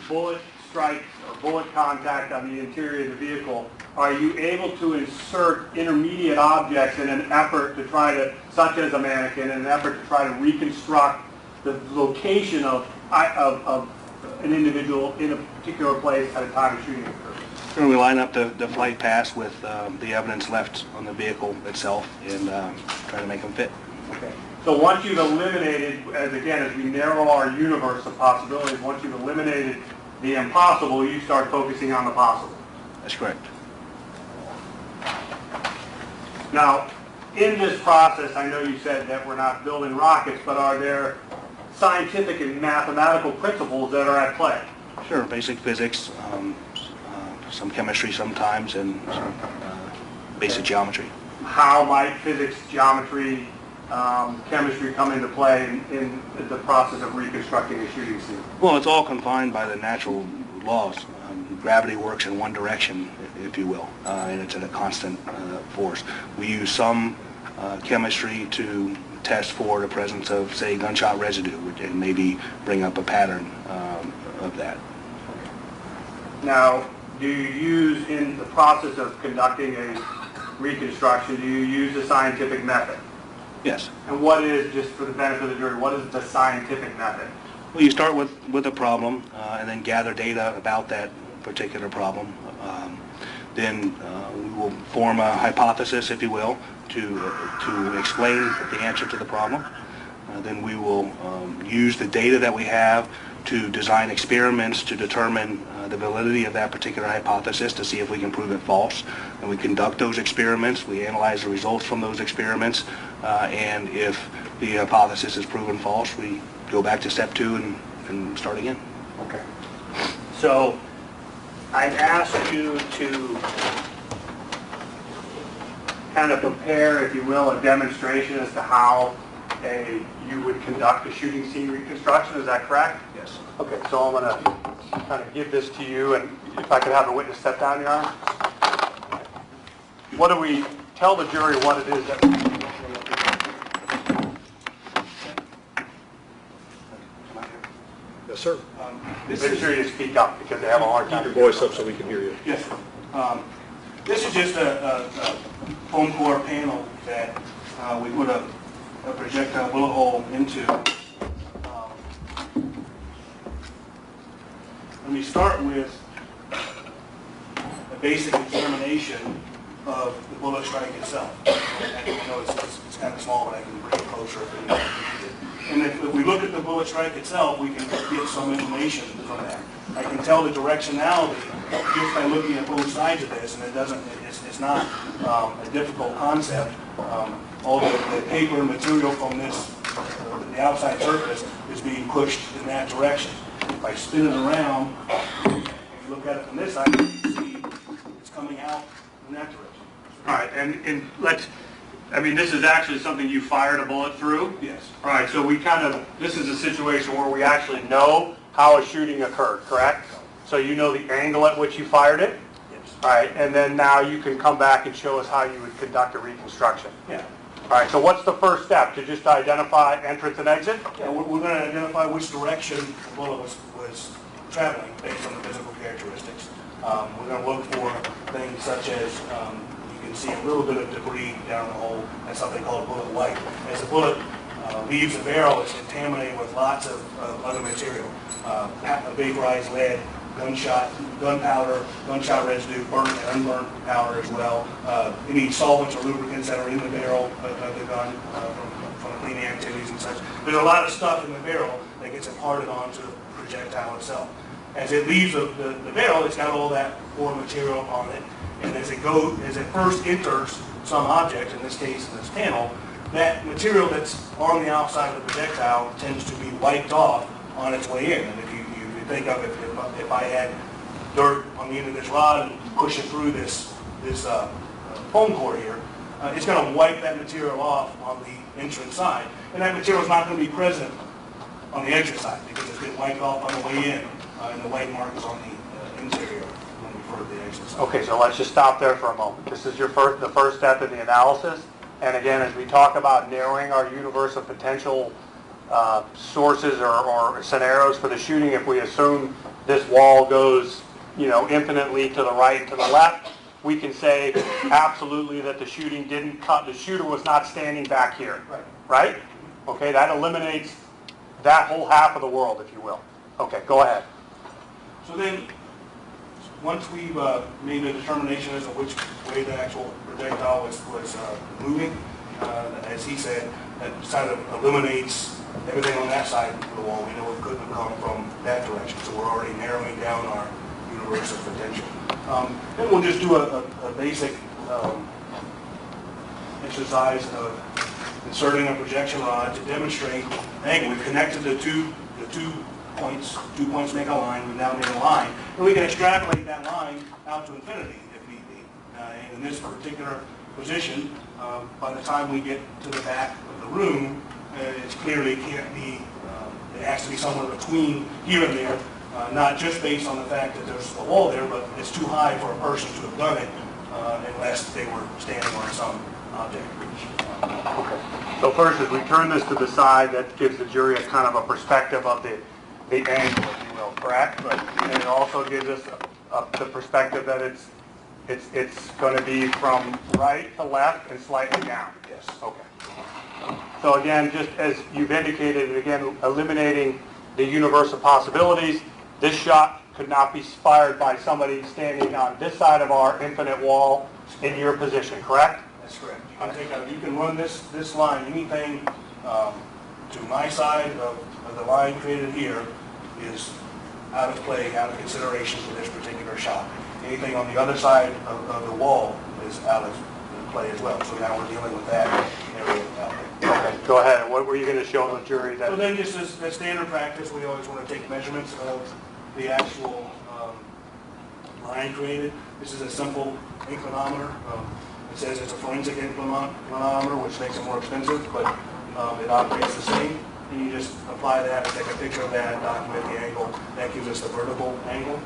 bullet strikes or bullet contact on the interior of the vehicle, are you able to insert intermediate objects in an effort to try to, such as a mannequin, in an effort to try to reconstruct the location of an individual in a particular place at a time of shooting occurs? We line up the flight paths with the evidence left on the vehicle itself and try to make them fit. Okay. So once you've eliminated, as we narrow our universe of possibilities, once you've eliminated the impossible, you start focusing on the possible. That's correct. Now, in this process, I know you said that we're not building rockets, but are there scientific and mathematical principles that are at play? Sure, basic physics, some chemistry sometimes, and some basic geometry. How might physics, geometry, chemistry come into play in the process of reconstructing a shooting scene? Well, it's all confined by the natural laws. Gravity works in one direction, if you will, and it's at a constant force. We use some chemistry to test for the presence of, say, gunshot residue, and maybe bring up a pattern of that. Now, do you use, in the process of conducting a reconstruction, do you use a scientific method? Yes. And what is, just for the benefit of the jury, what is the scientific method? Well, you start with a problem and then gather data about that particular problem. Then we will form a hypothesis, if you will, to explain the answer to the problem. Then we will use the data that we have to design experiments to determine the validity of that particular hypothesis to see if we can prove it false. And we conduct those experiments, we analyze the results from those experiments, and if the hypothesis is proven false, we go back to step 2 and start again. Okay. So I'd ask you to kind of prepare, if you will, a demonstration as to how you would conduct a shooting scene reconstruction. Is that correct? Yes. Okay, so I'm going to kind of give this to you, and if I could have a witness step down, Your Honor. What do we tell the jury what it is that we're looking for? Yes, sir. Make sure you speak up because they have a hard time. Keep your voice up so we can hear you. Yes, sir. This is just a foam core panel that we put a projectile bullet hole into. Let me start with a basic examination of the bullet strike itself. I know it's kind of small, but I can bring it closer if we need it. And if we look at the bullet strike itself, we can get some information from that. I can tell the directionality just by looking at both sides of this, and it's not a difficult concept. All the paper and material from this, the outside surface, is being pushed in that direction. If I spin it around, and you look at it from this side, you can see it's coming out in that direction. All right, and this is actually something you fired a bullet through? Yes. All right, so this is a situation where we actually know how a shooting occurred, correct? So you know the angle at which you fired it? Yes. All right, and then now you can come back and show us how you would conduct a reconstruction. Yeah. All right, so what's the first step? To just identify entrance and exit? Yeah, we're going to identify which direction the bullet was traveling based on the physical characteristics. We're going to look for things such as you can see a little bit of debris down the hole. That's something called bullet white. As the bullet leaves the barrel, it's contaminated with lots of other material. Vaporized lead, gunpowder, gunshot residue, burnt and unburnt powder as well. Any solvents or lubricants that are in the barrel of the gun from cleaning activities and such. There's a lot of stuff in the barrel that gets imparted onto the projectile itself. As it leaves the barrel, it's got all that foreign material on it, and as it first enters some object, in this case this panel, that material that's on the outside of the projectile tends to be wiped off on its way in. And if you think of it, if I had dirt on the end of this rod and push it through this foam core here, it's going to wipe that material off on the entrance side, and that material is not going to be present on the exit side because it's been wiped off on the way in, and the white mark is on the interior when we refer to the exit side. Okay, so let's just stop there for a moment. This is the first step in the analysis. And again, as we talk about narrowing our universe of potential sources or scenarios for the shooting, if we assume this wall goes, infinitely to the right and to the left, we can say absolutely that the shooter was not standing back here. Right? Okay, that eliminates that whole half of the world, if you will. Okay, go ahead. So then, once we've made a determination as to which way the actual projectile was moving, as he said, that sort of eliminates everything on that side of the wall. We know it couldn't have come from that direction, so we're already narrowing down our universe of potential. Then we'll just do a basic exercise of inserting a projection rod to demonstrate angle. We've connected the two points. 2 points make a line. We've now made a line. And we can extrapolate that line out to infinity if need be. And in this particular position, by the time we get to the back of the room, it clearly can't be, it has to be somewhere between here and there, not just based on the fact that there's a wall there, but it's too high for a person to have done it unless they were standing on some object. Okay. So first, as we turn this to the side, that gives the jury a kind of a perspective of the angle, if you will, correct? Right. And it also gives us the perspective that it's going to be from right to left and slightly down. Yes. Okay. So again, just as you've indicated, again, eliminating the universe of possibilities, this shot could not be fired by somebody standing on this side of our infinite wall in your position, correct? That's correct. You can run this line, anything to my side of the line created here is out of play, out of consideration for this particular shot. Anything on the other side of the wall is out of play as well. So now we're dealing with that area out there. Okay, go ahead. What were you going to show the jury? So then just as standard practice, we always want to take measurements of the actual line created. This is a simple inclinometer. It says it's a forensic inclinometer, which makes it more expensive, but it operates the same. And you just apply that, take a picture of that, document the angle. That gives us the vertical angle.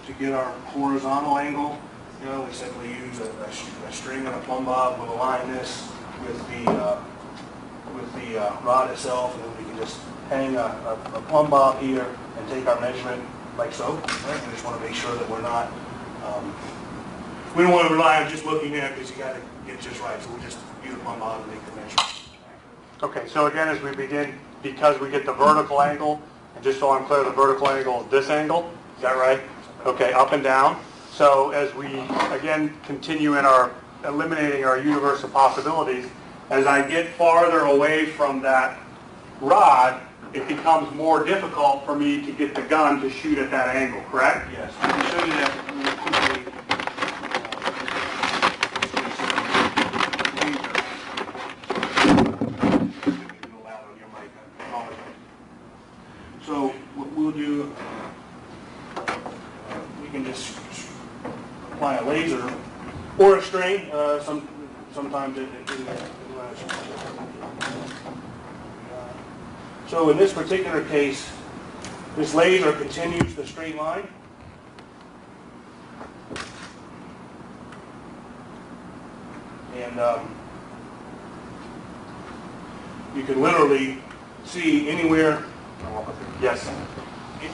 To get our horizontal angle, we simply use a string and a plumb bob. We'll align this with the rod itself, and then we can just hang a plumb bob here and take our measurement like so. Right? We just want to make sure that we're not, we don't want to rely on just looking at it because you got to get it just right. So we just use a plumb bob and make the measurement. Okay, so again, as we begin, because we get the vertical angle, and just so I'm clear, the vertical angle is this angle, is that right? Okay, up and down. So as we, again, continue in our eliminating our universe of possibilities, as I get farther away from that rod, it becomes more difficult for me to get the gun to shoot at that angle, correct? Yes. I can show you that really quickly. So what we'll do, we can just apply a laser or a string. Sometimes it so in this particular case, this laser continues the straight line. And you can literally see anywhere, yes,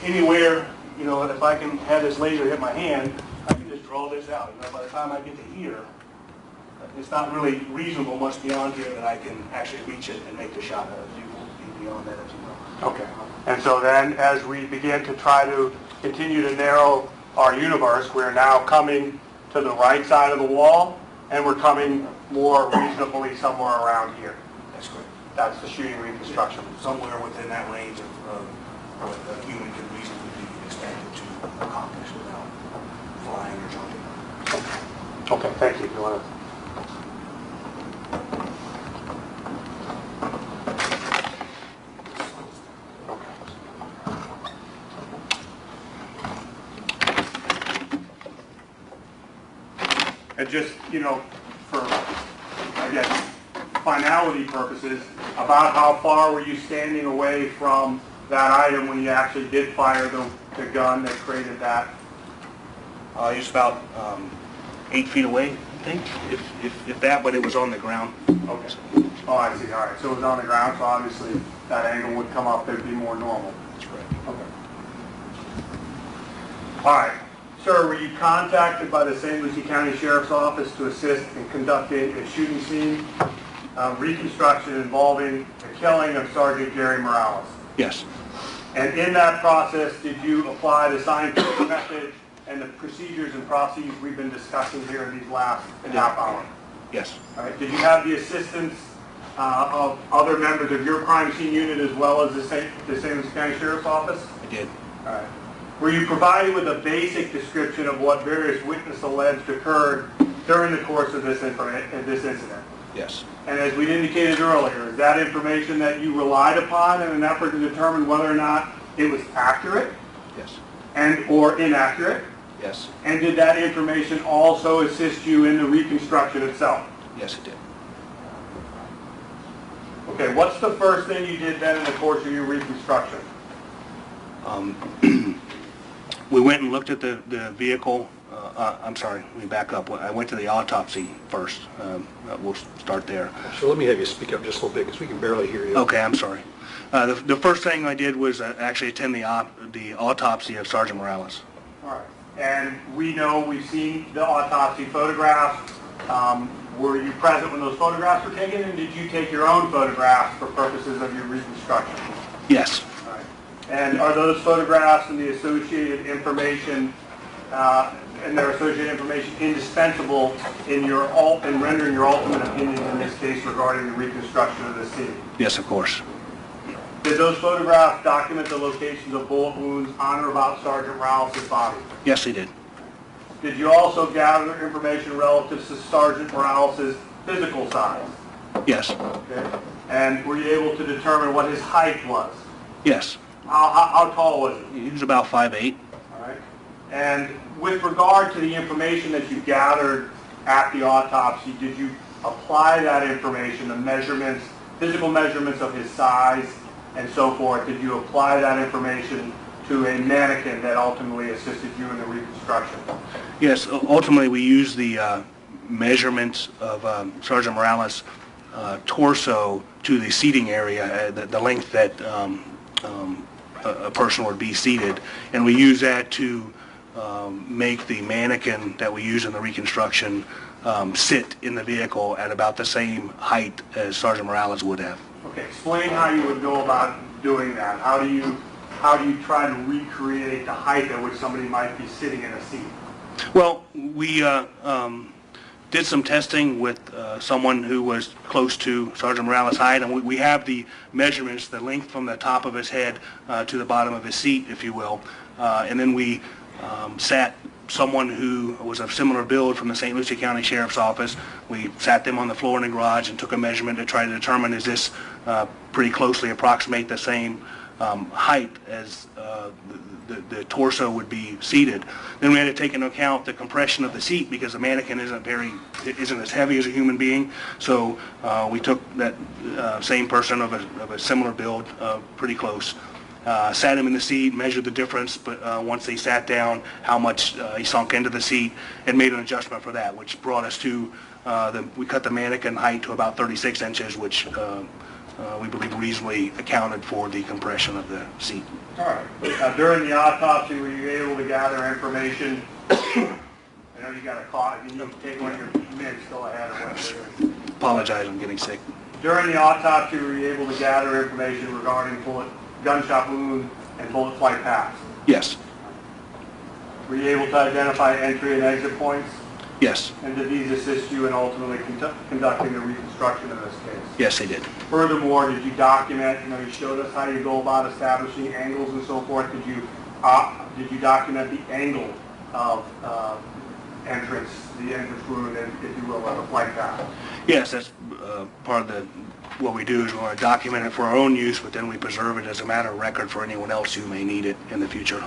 anywhere, if I can have this laser hit my hand, I can just draw this out. By the time I get to here, it's not really reasonable much beyond here that I can actually reach it and make the shot. You will be beyond that, as you know. Okay. And so then, as we begin to try to continue to narrow our universe, we're now coming to the right side of the wall, and we're coming more reasonably somewhere around here. That's correct. That's the shooting reconstruction. Somewhere within that range of what a human can reasonably be expected to accomplish without flying or jumping. Okay, thank you. If you want to. And just, for, again, finality purposes, about how far were you standing away from that item when you actually did fire the gun that created that? Just about 8 feet away, I think, if that, but it was on the ground. Okay. Oh, I see. All right. So it was on the ground, so obviously that angle would come up. It'd be more normal. That's correct. Okay. All right. Sir, were you contacted by the St. Lucie County Sheriff's Office to assist in conducting a shooting scene reconstruction involving the killing of Sergeant Gary Morales? Yes. And in that process, did you apply the scientific method and the procedures and processes we've been discussing here in these last half hour? Yes. All right. Did you have the assistance of other members of your crime scene unit as well as the St. Lucie County Sheriff's Office? I did. All right. Were you provided with a basic description of what various witnesses alleged occurred during the course of this incident? Yes. And as we indicated earlier, is that information that you relied upon in an effort to determine whether or not it was accurate? Yes. And or inaccurate? Yes. And did that information also assist you in the reconstruction itself? Yes, it did. Okay, what's the first thing you did then in the course of your reconstruction? We went and looked at the vehicle. I'm sorry, let me back up. I went to the autopsy first. We'll start there. So let me have you speak up just a little bit because we can barely hear you. Okay, I'm sorry. The first thing I did was actually attend the autopsy of Sergeant Morales. All right. And we've seen the autopsy photographs. Were you present when those photographs were taken, and did you take your own photographs for purposes of your reconstruction? Yes. All right. And are those photographs and the associated information indispensable in rendering your ultimate opinion in this case regarding the reconstruction of the scene? Yes, of course. Did those photographs document the locations of bullet wounds on or about Sergeant Morales' body? Yes, they did. Did you also gather information relative to Sergeant Morales' physical size? Yes. Okay. And were you able to determine what his height was? Yes. How tall was he? He was about 5'8". All right. And with regard to the information that you gathered at the autopsy, did you apply that information, the measurements, physical measurements of his size and so forth, did you apply that information to a mannequin that ultimately assisted you in the reconstruction? Yes, ultimately we used the measurements of Sergeant Morales' torso to the seating area, the length that a person would be seated, and we use that to make the mannequin that we use in the reconstruction sit in the vehicle at about the same height as Sergeant Morales would have. Okay, explain how you would go about doing that. How do you try to recreate the height at which somebody might be sitting in a seat? Well, we did some testing with someone who was close to Sergeant Morales' height, and we have the measurements, the length from the top of his head to the bottom of his seat, if you will, and then we sat someone who was of similar build from the St. Lucie County Sheriff's Office. We sat them on the floor in the garage and took a measurement to try to determine, is this pretty closely approximate the same height as the torso would be seated. Then we had to take into account the compression of the seat, because the mannequin isn't as heavy as a human being. So we took that same person of a similar build, pretty close, sat him in the seat, measured the difference, but once they sat down, how much he sunk into the seat, and made an adjustment for that, which brought us to, we cut the mannequin height to about 36 inches, which we believe reasonably accounted for the compression of the seat. All right. Now, during the autopsy, were you able to gather information? I know you got a call. If you need to take one of your meds, go ahead or whatever. Apologize, I'm getting sick. During the autopsy, were you able to gather information regarding gunshot wound and bullet flight paths? Yes. Were you able to identify entry and exit points? Yes. And did these assist you in ultimately conducting the reconstruction of this case? Yes, they did. Furthermore, did you document, you showed us how you go about establishing angles and so forth. Did you document the angle of entrance, the entrance wound, if you will, of the flight path? Yes, that's part of what we do is we want to document it for our own use, but then we preserve it as a matter of record for anyone else who may need it in the future.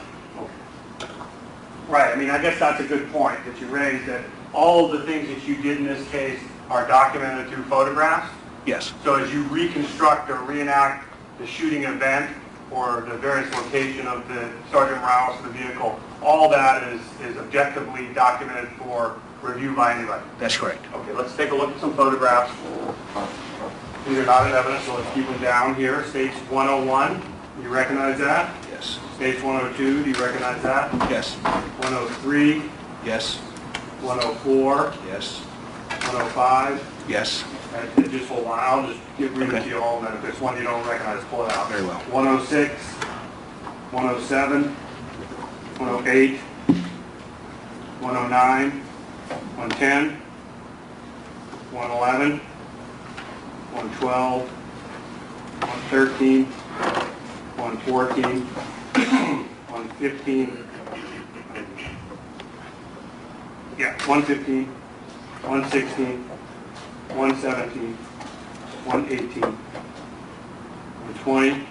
Right, I guess that's a good point that you raised, that all of the things that you did in this case are documented through photographs. Yes. So as you reconstruct or reenact the shooting event or the various location of the Sergeant Morales of the vehicle, all that is objectively documented for review by anybody. That's correct. Okay, let's take a look at some photographs. These are not in evidence, so let's keep them down here. Stage 101, do you recognize that? Yes. Stage 102, do you recognize that? Yes. 103, Yes. 104, Yes. 105. Yes. Just hold on, I'll just read it to you all, and then if there's one you don't recognize, pull it out. Very well. 106, 107, 108, 109, 110, 111, 112, 113, 114, 115, 115, 116, 117, 118, 120,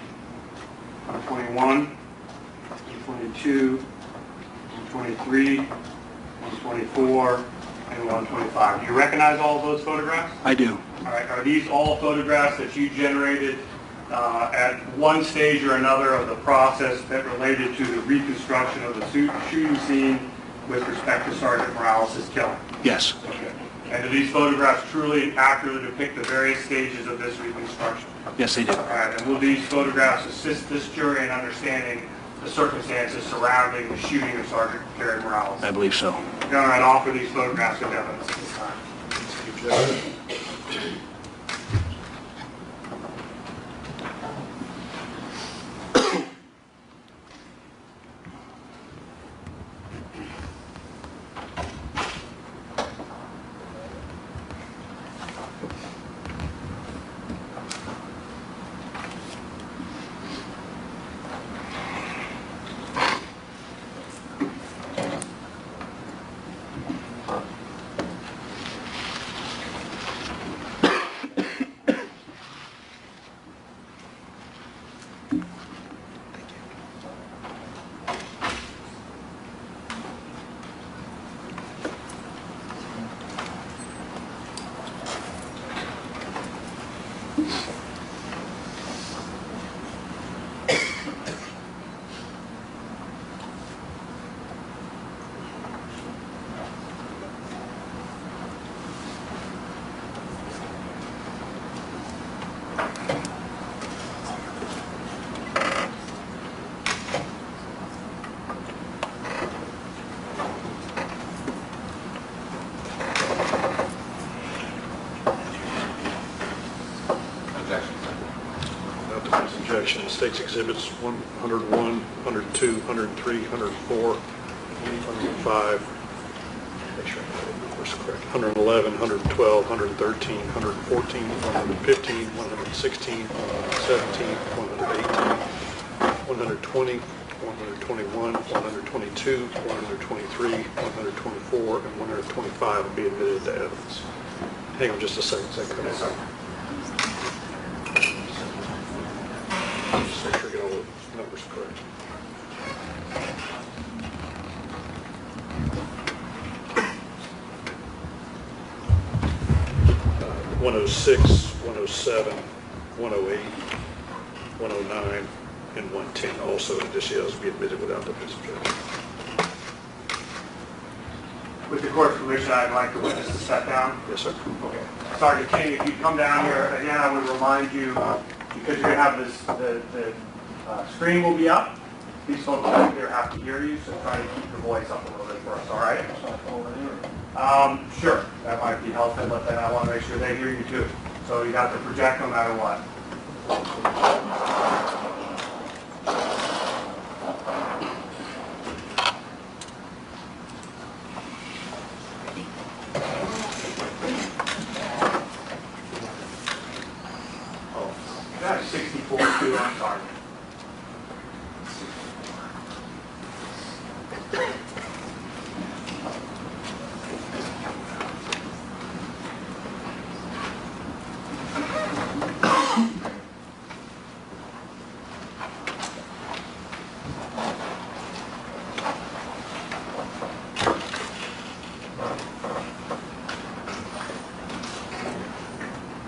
121, 122, 123, 124, and 125. Do you recognize all of those photographs? I do. All right. Are these all photographs that you generated at one stage or another of the process that related to the reconstruction of the shooting scene with respect to Sergeant Morales' killing? Yes. Okay. And do these photographs truly accurately depict the various stages of this reconstruction? Yes, they do. All right. And will these photographs assist this jury in understanding the circumstances surrounding the shooting of Sergeant Terry Morales? I believe so. All right. Offer these photographs of evidence at this time. objection. State's Exhibits 101, 102, 103, 104, 105, make sure I got it, of course, correct, 111, 112, 113, 114, 115, 116, 117, 118, 120, 121, 122, 123, 124, and 125 will be admitted to evidence. Hang on just a second. Is that correct? Yes, sir. Just make sure I get all the numbers correct. Uh, 106, 107, 108, 109, and 110 also additions be admitted without the objection. With the court's permission, I'd like the witness to step down. Yes, sir. Okay. Sergeant King, if you come down here, again, I would remind you, because you're going to have this, the screen will be up. These folks back there have to hear you, so try to keep your voice up a little bit for us, all right? Sure, that might be helpful, but then I want to make sure they hear you too. So you have to project no matter what. That's 64 too, I'm sorry.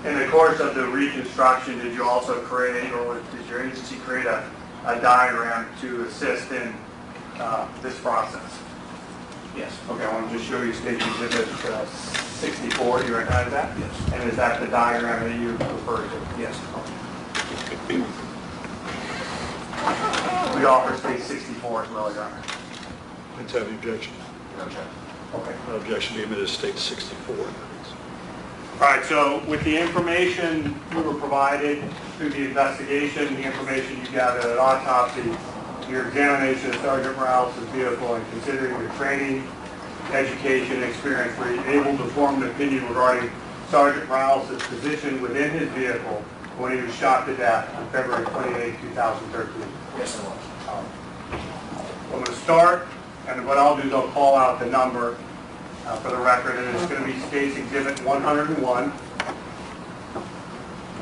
In the course of the Reconstruction, did you also create, or did your agency create a diagram to assist in this process? Yes. Okay, I want to just show you State Exhibit 64. You recognize that? Yes. And is that the diagram that you referred to? Yes. Okay. We offer State 64 as well, Your Honor. Let's have the objection. Okay. Objection be admitted to State 64. All right, so with the information you were provided through the investigation, the information you gathered at autopsy, your examination of Sergeant Morales' vehicle, and considering your training, education, and experience, were you able to form an opinion regarding Sergeant Morales' position within his vehicle when he was shot to death on February 28, 2013? Yes, I was. I'm going to start, and what I'll do is I'll call out the number for the record, and it's going to be State's Exhibit 101.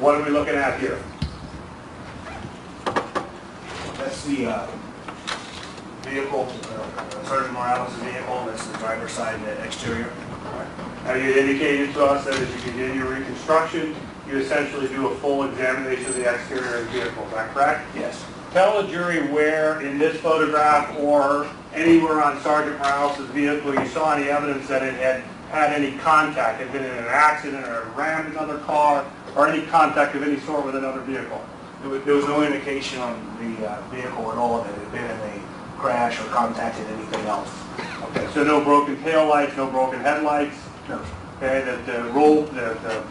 What are we looking at here? That's the vehicle, Sergeant Morales' vehicle. That's the driver's side, the exterior. Now, you indicated to us that as you begin your reconstruction, you essentially do a full examination of the exterior of the vehicle. Is that correct? Yes. Tell the jury where in this photograph or anywhere on Sergeant Morales' vehicle you saw any evidence that it had had any contact, had been in an accident or rammed another car, or any contact of any sort with another vehicle. There was no indication on the vehicle at all that it had been in a crash or contacted anything else. Okay, so no broken taillights, no broken headlights? No. Okay, that the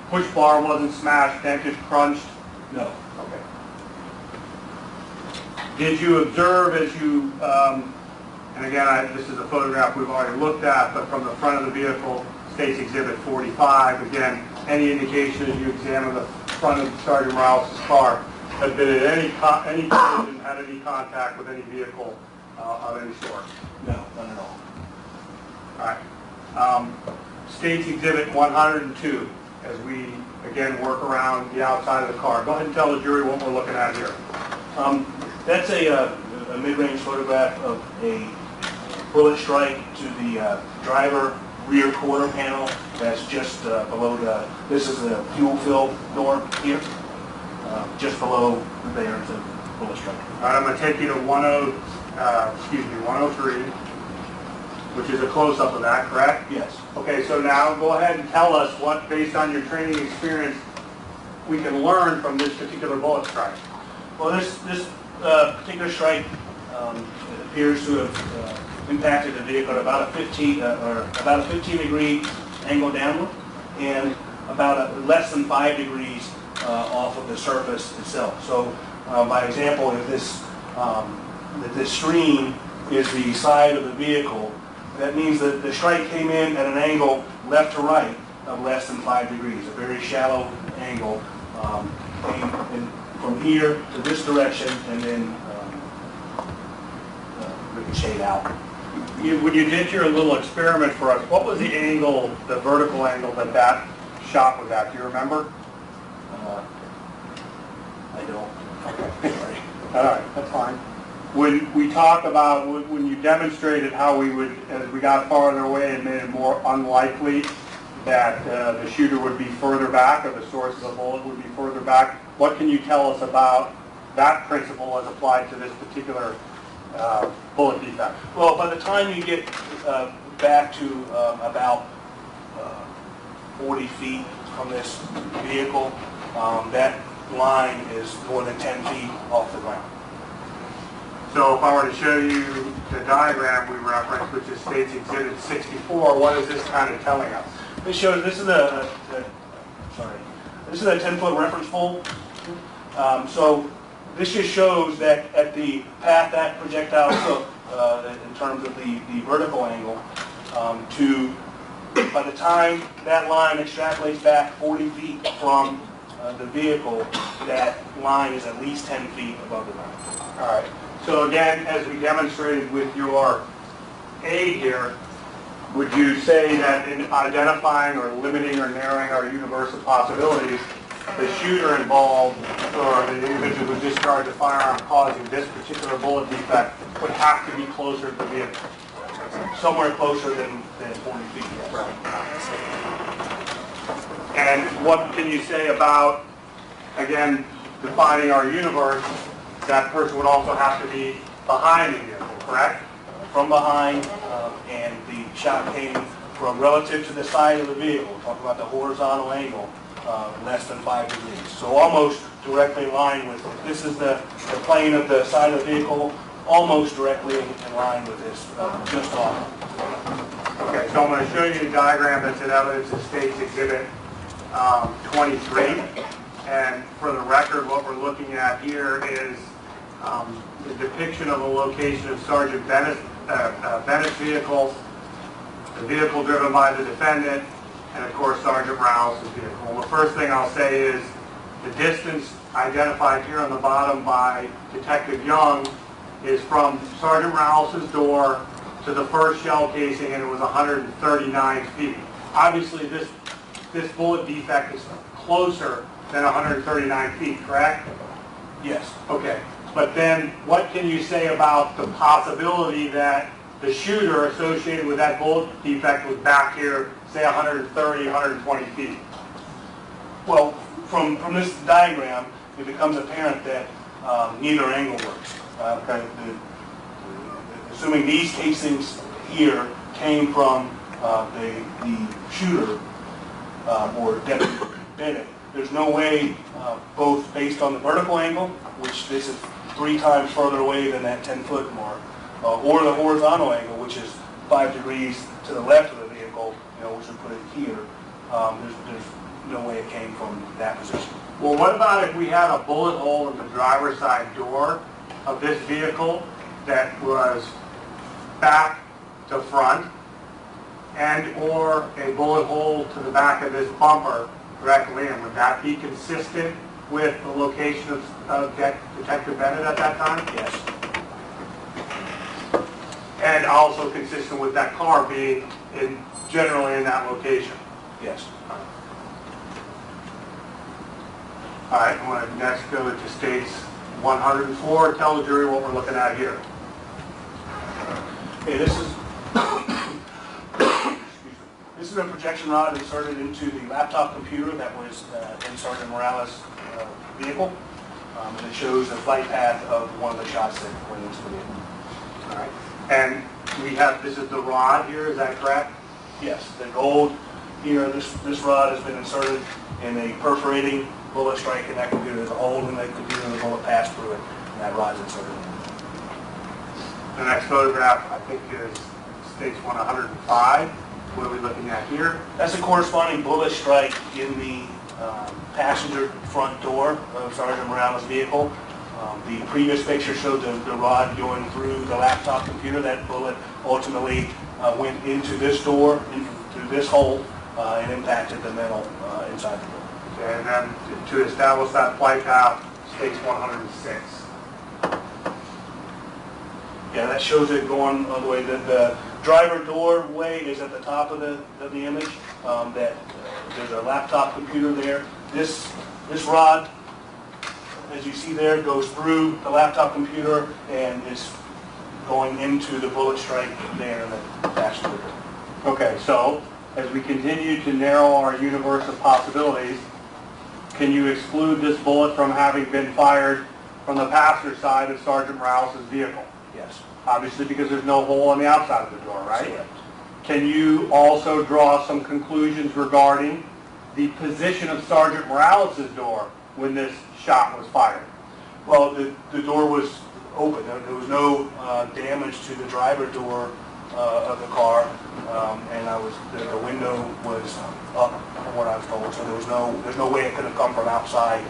push bar wasn't smashed, dented, crunched? No. Okay. Did you observe as you, and again, this is a photograph we've already looked at, but from the front of the vehicle, State's Exhibit 45, again, any indication as you examine the front of Sergeant Morales' car, has been in any collision, had any contact with any vehicle of any sort? No, none at all. All right. State's Exhibit 102, as we, again, work around the outside of the car. Go ahead and tell the jury what we're looking at here. That's a mid-range photograph of a bullet strike to the driver rear quarter panel. That's just below this is the fuel fill door here, just below there is a bullet strike. All right, I'm going to take you to 103, which is a close-up of that, correct? Yes. Okay, so now go ahead and tell us what, based on your training experience, we can learn from this particular bullet strike. Well, this particular strike appears to have impacted the vehicle at about a 15 degree angle downward, and about less than 5 degrees off of the surface itself. So By example, if this stream is the side of the vehicle, that means that the strike came in at an angle left to right of less than 5 degrees, a very shallow angle, came from here to this direction, and then ricochet out. When you did your little experiment for us, what was the angle, the vertical angle that shot was at? Do you remember? I don't. Okay, sorry. All right, that's fine. When we talk about, when you demonstrated how we would, as we got farther away, it made it more unlikely that the shooter would be further back, or the source of the bullet would be further back. What can you tell us about that principle as applied to this particular bullet defect? Well, by the time you get back to about 40 feet from this vehicle, that line is more than 10 feet off the ground. So if I were to show you the diagram we referenced, which is State's Exhibit 64, what is this kind of telling us? This shows, this is a 10-foot reference pole. So this just shows that at the path that projectile took, in terms of the vertical angle, by the time that line extrapolates back 40 feet from the vehicle, that line is at least 10 feet above the ground. All right. So again, as we demonstrated with your aid here, would you say that in identifying or limiting or narrowing our universe of possibilities, the shooter involved or the individual who discharged the firearm causing this particular bullet defect would have to be closer to the vehicle? Somewhere closer than 40 feet, yes. And what can you say about, again, defining our universe, that person would also have to be behind the vehicle, correct? From behind, and the shot came from relative to the side of the vehicle, talking about the horizontal angle, less than 5 degrees. So almost directly in line with, if this is the plane of the side of the vehicle, almost directly in line with this, just off. Okay, so I'm going to show you the diagram that's in evidence of State's Exhibit 23. And for the record, what we're looking at here is the depiction of a location of Sergeant Bennett's vehicle, the vehicle driven by the defendant, and of course Sergeant Morales' vehicle. Well, the first thing I'll say is the distance identified here on the bottom by Detective Young is from Sergeant Morales' door to the first shell casing, and it was 139 feet. Obviously, this bullet defect is closer than 139 feet, correct? Yes. Okay. But then what can you say about the possibility that the shooter associated with that bullet defect was back here, say 130, 120 feet? Well, from this diagram, it becomes apparent that neither angle works. Assuming these casings here came from the shooter or Deputy Bennett, there's no way, both based on the vertical angle, which this is 3 times further away than that 10-foot mark, or the horizontal angle, which is 5 degrees to the left of the vehicle, which would put it here. There's no way it came from that position. Well, what about if we had a bullet hole in the driver's side door of this vehicle that was back to front, and or a bullet hole to the back of this bumper directly in? Would that be consistent with the location of Detective Bennett at that time? Yes. And also consistent with that car being generally in that location? Yes. All right, I'm going to next go to State's 104. Tell the jury what we're looking at here. Okay, this is a projection rod inserted into the laptop computer that was in Sergeant Morales' vehicle. And it shows the flight path of one of the shots that went into the vehicle. All right. And we have, this is the rod here, is that correct? Yes, the gold here, this rod has been inserted in a perforating bullet strike in that computer. There's a hole in the computer and the bullet passed through it, and that rod's inserted in. The next photograph, I think, is State's 105. What are we looking at here? That's a corresponding bullet strike in the passenger front door of Sergeant Morales' vehicle. The previous picture showed the rod going through the laptop computer. That bullet ultimately went into this door, through this hole, and impacted the metal inside the door. Okay, and then to establish that flight path, states 106. Yeah, that shows it going all the way. The driver doorway is at the top of the image. There's a laptop computer there. This rod, as you see there, goes through the laptop computer and is going into the bullet strike there in the dash door. Okay, so as we continue to narrow our universe of possibilities, can you exclude this bullet from having been fired from the passenger side of Sergeant Morales' vehicle? Yes. Obviously because there's no hole on the outside of the door, right? Correct. Can you also draw some conclusions regarding the position of Sergeant Morales' door when this shot was fired? Well, the door was open. There was no damage to the driver door of the car, and the window was up, from what I was told. So there's no way it could have come from outside.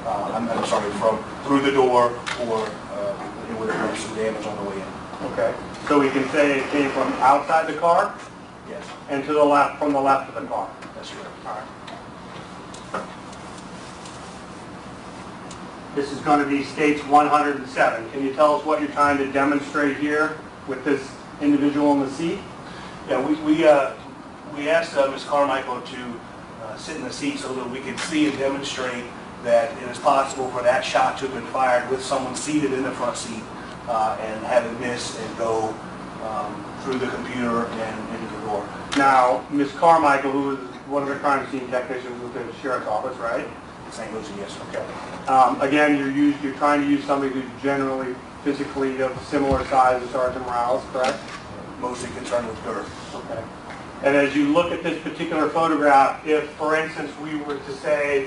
I'm sorry, from through the door, or it would have done some damage on the way in. Okay. So we can say it came from outside the car Yes, and to the left, from the left of the car. that's correct. All right. This is going to be states 107. Can you tell us what you're trying to demonstrate here with this individual in the seat? Yeah, we asked Ms. Carmichael to sit in the seat so that we could see and demonstrate that it is possible for that shot to have been fired with someone seated in the front seat and have it miss and go through the computer and into the door. Now, Ms. Carmichael, who is one of the crime scene technicians with the sheriff's office, right? St. Lucie, yes. Okay. Again, you're trying to use somebody who's generally physically of similar size as Sergeant Morales, correct? Mostly concerned with girth. Okay. And as you look at this particular photograph, if, for instance, we were to say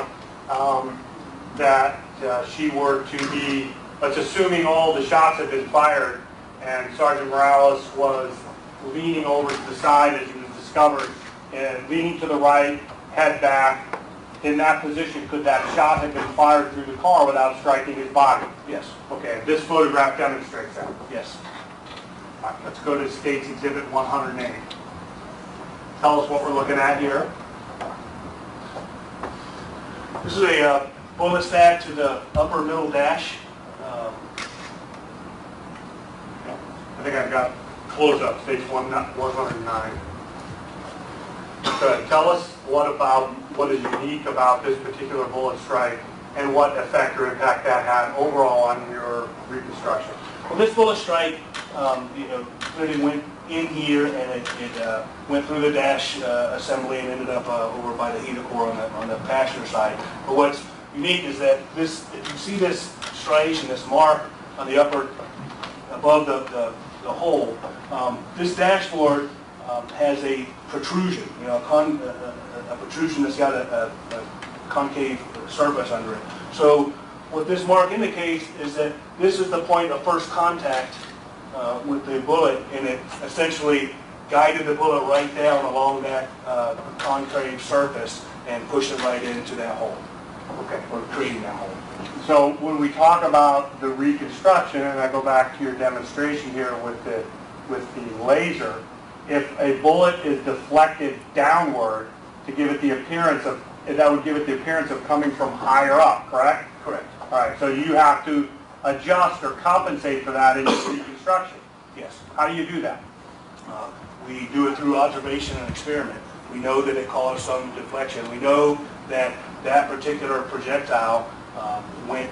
that she were to be, let's assuming all the shots had been fired and Sergeant Morales was leaning over to the side as he was discovered and leaning to the right, head back, in that position, could that shot have been fired through the car without striking his body? Yes. Okay, this photograph demonstrates that. Yes. All right, let's go to State's Exhibit 108. Tell us what we're looking at here. This is a bullet stag to the upper middle dash. I think I've got close-up, State's 109. Good. Tell us what is unique about this particular bullet strike and what effect or impact that had overall on your reconstruction. Well, this bullet strike, clearly went in here and it went through the dash assembly and ended up over by the heater core on the passenger side. But what's unique is that if you see this striation, this mark on the upper, above the hole, this dashboard has a protrusion, a protrusion that's got a concave surface under it. So what this mark indicates is that this is the point of first contact with the bullet, and it essentially guided the bullet right down along that concave surface and pushed it right into that hole, Okay. or creating that hole. So when we talk about the reconstruction, and I go back to your demonstration here with the laser, if a bullet is deflected downward to give it the appearance of, that would give it the appearance of coming from higher up, correct? Correct. All right, so you have to adjust or compensate for that in your reconstruction. Yes. How do you do that? We do it through observation and experiment. We know that it caused some deflection. We know that that particular projectile went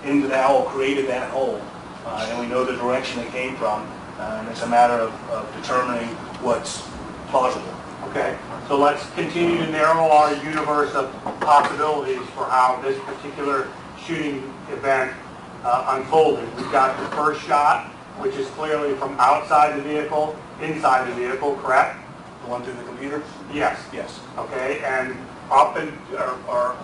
into that hole, created that hole, and we know the direction it came from, and it's a matter of determining what's plausible. Okay, so let's continue to narrow our universe of possibilities for how this particular shooting event unfolded. We've got the first shot, which is clearly from outside the vehicle, inside the vehicle, correct? The one through the computer? Yes. Yes. Okay, and up and or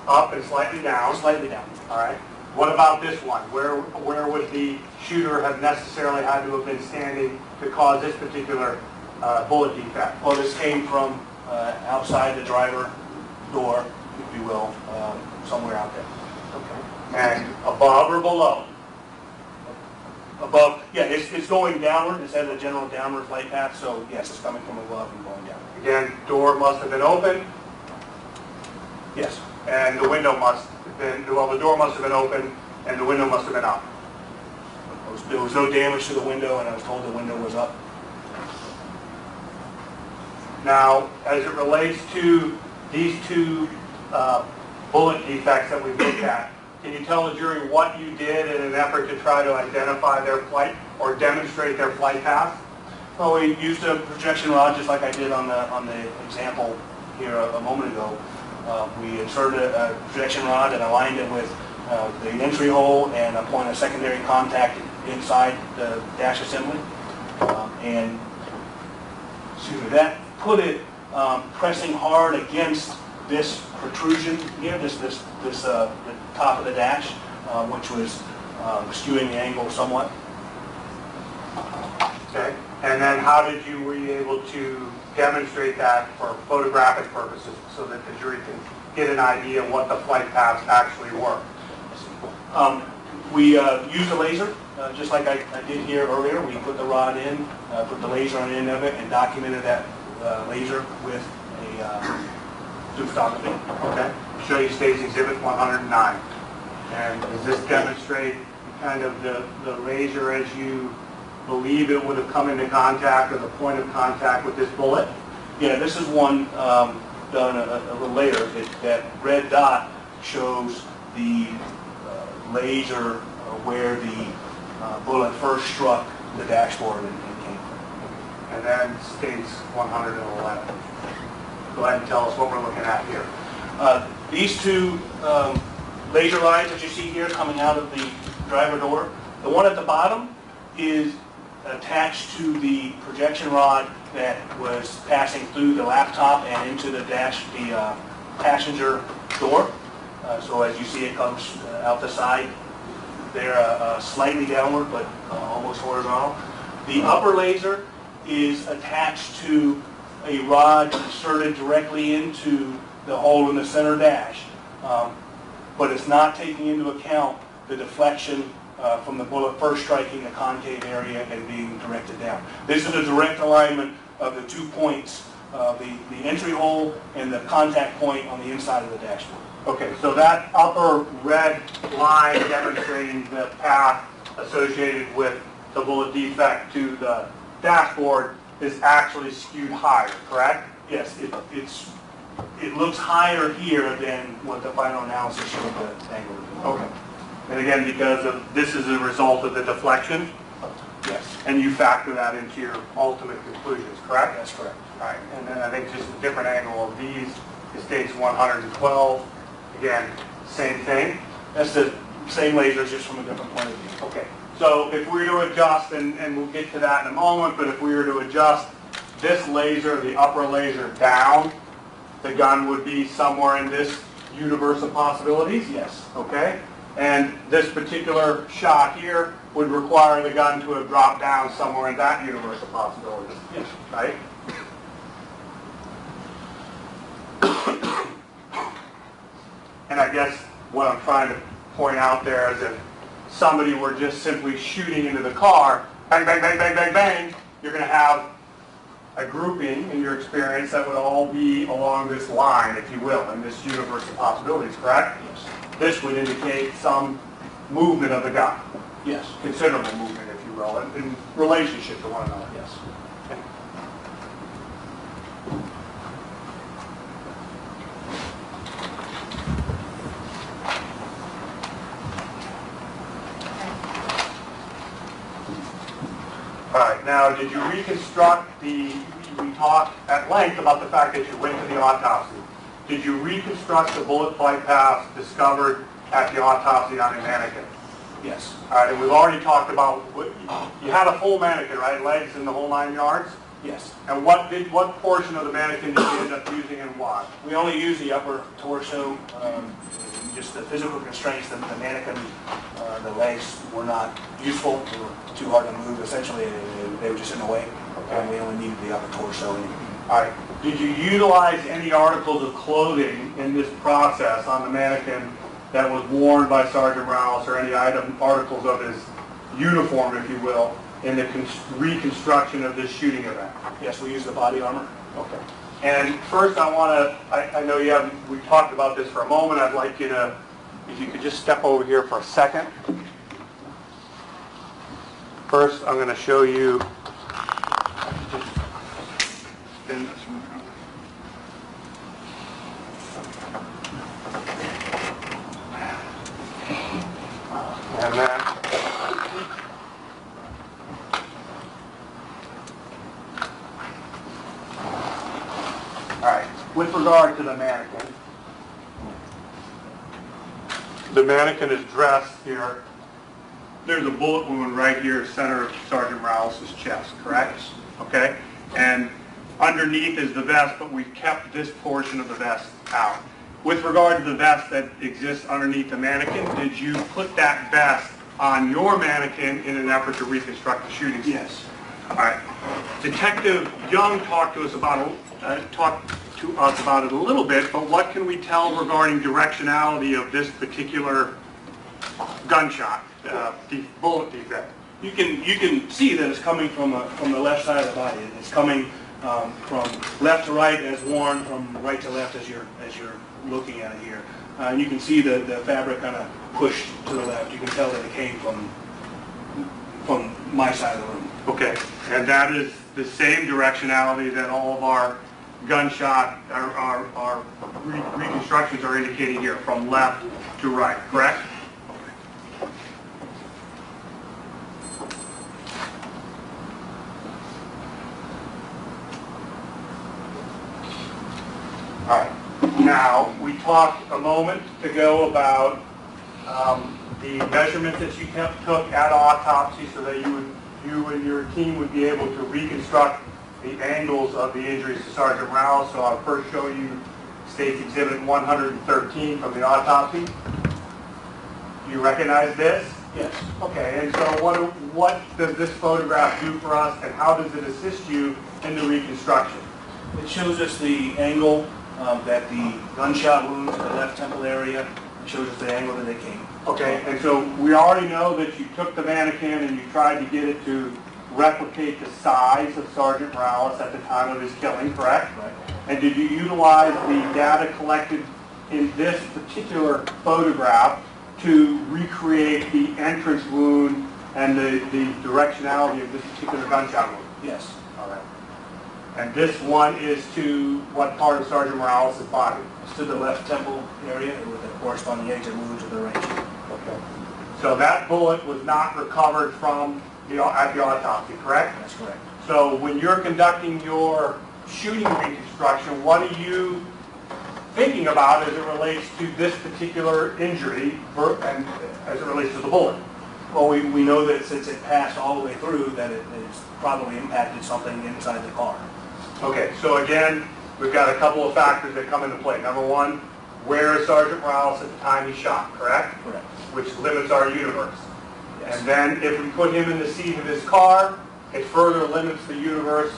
up and slightly down. Slightly down. All right. What about this one? Where would the shooter have necessarily had to have been standing to cause this particular bullet defect? Well, this came from outside the driver door, if you will, somewhere out there. Okay. And above or below? Above, yeah, it's going downward. It has a general downward flight path, so yes, it's coming from above and going down. Again, door must have been open, Yes. and the window must have been, well, the door must have been open, and the window must have been up. There was no damage to the window, and I was told the window was up. Now, as it relates to these two bullet defects that we've looked at, can you tell the jury what you did in an effort to try to identify their flight or demonstrate their flight path? Well, we used a projection rod, just like I did on the example here a moment ago. We inserted a projection rod and aligned it with the entry hole and a point of secondary contact inside the dash assembly. And excuse me, that put it pressing hard against this protrusion here, the top of the dash, which was skewing the angle somewhat. Okay. And then how were you able to demonstrate that for photographic purposes so that the jury can get an idea what the flight paths actually were? We used a laser, just like I did here earlier. We put the rod in, put the laser on the end of it, and documented that laser with a photography. Okay. Show you State's Exhibit 109. And does this demonstrate kind of the laser as you believe it would have come into contact or the point of contact with this bullet? Yeah, this is one done a little later. That red dot shows the laser where the bullet first struck the dashboard and came from. And then State's 111. Go ahead and tell us what we're looking at here. These two laser lines that you see here coming out of the driver door, the one at the bottom is attached to the projection rod that was passing through the laptop and into the passenger door. So as you see, it comes out the side. They're slightly downward, but almost horizontal. The upper laser is attached to a rod inserted directly into the hole in the center dash, but it's not taking into account the deflection from the bullet first striking the concave area and being directed down. This is a direct alignment of the 2 points, the entry hole and the contact point on the inside of the dashboard. Okay, so that upper red line demonstrating the path associated with the bullet defect to the dashboard is actually skewed higher, correct? Yes, it looks higher here than what the final analysis showed the angle would be. Okay. And again, because this is a result of the deflection? Yes. And you factor that into your ultimate conclusions, correct? That's correct. All right, and then I think just a different angle of these, it states 112. Again, same thing. That's the same laser, just from a different point of view. Okay, so if we were to adjust, and we'll get to that in a moment, but if we were to adjust this laser, the upper laser down, the gun would be somewhere in this universe of possibilities? Yes. Okay, and this particular shot here would require the gun to have dropped down somewhere in that universe of possibilities. Yes. Right? And I guess what I'm trying to point out there is if somebody were just simply shooting into the car, bang, bang, bang, bang, bang, bang, you're going to have a grouping in your experience that would all be along this line, if you will, in this universe of possibilities, correct? Yes. This would indicate some movement of the gun, Yes. considerable movement, if you will, in relationship to one another. Yes. All right, now did you reconstruct we talked at length about the fact that you went to the autopsy. Did you reconstruct the bullet flight paths discovered at the autopsy on a mannequin? Yes. All right, and we've already talked about, you had a full mannequin, right? Legs and the whole 9 yards? Yes. And what portion of the mannequin did you end up using and why? We only use the upper torso, just the physical constraints. The mannequin, the legs were not useful. They were too hard to move. Essentially, they were just in the way. And we only needed the upper torso. All right. Did you utilize any articles of clothing in this process on the mannequin that was worn by Sergeant Rouse or any articles of his uniform, if you will, in the reconstruction of this shooting event? Yes, we use the body armor. Okay. And first I know we talked about this for a moment. I'd like you to, if you could just step over here for a second. First, I'm going to show you. And then, all right, with regard to the mannequin is dressed here. There's a bullet wound right here, center of Sergeant Rouse's chest, correct? Okay, and underneath is the vest, but we've kept this portion of the vest out. With regard to the vest that exists underneath the mannequin, did you put that vest on your mannequin in an effort to reconstruct the shooting scene? Yes. All right. Detective Young talked to us about it a little bit, but what can we tell regarding directionality of this particular gunshot, bullet defect? You can see that it's coming from the left side of the body. It's coming from left to right as worn, from right to left as you're looking at it here. And you can see the fabric kind of pushed to the left. You can tell that it came from my side of the room. Okay, and that is the same directionality that all of our gunshot, our reconstructions are indicating here, from left to right, correct? All right. Now, we talked a moment ago about the measurements that you took at autopsy so that you and your team would be able to reconstruct the angles of the injuries to Sergeant Rouse. So I'll first show you State's Exhibit 113 from the autopsy. Do you recognize this? Yes. Okay, and so what does this photograph do for us, and how does it assist you in the reconstruction? It shows us the angle that the gunshot wound to the left temple area. It shows us the angle that they came. Okay, and so we already know that you took the mannequin and you tried to get it to replicate the size of Sergeant Rouse at the time of his killing, correct? Right. And did you utilize the data collected in this particular photograph to recreate the entrance wound and the directionality of this particular gunshot wound? Yes. All right. And this one is to what part of Sergeant Rouse's body? It's to the left temple area with the corresponding exit wound to the right. Okay. So that bullet was not recovered from at the autopsy, correct? That's correct. So when you're conducting your shooting reconstruction, what are you thinking about as it relates to this particular injury and as it relates to the bullet? Well, we know that since it passed all the way through, that it's probably impacted something inside the car. Okay, so again, we've got a couple of factors that come into play. Number one, where is Sergeant Rouse at the time he shot, correct? Correct. Which limits our universe. Yes. And then if we put him in the seat of his car, it further limits the universe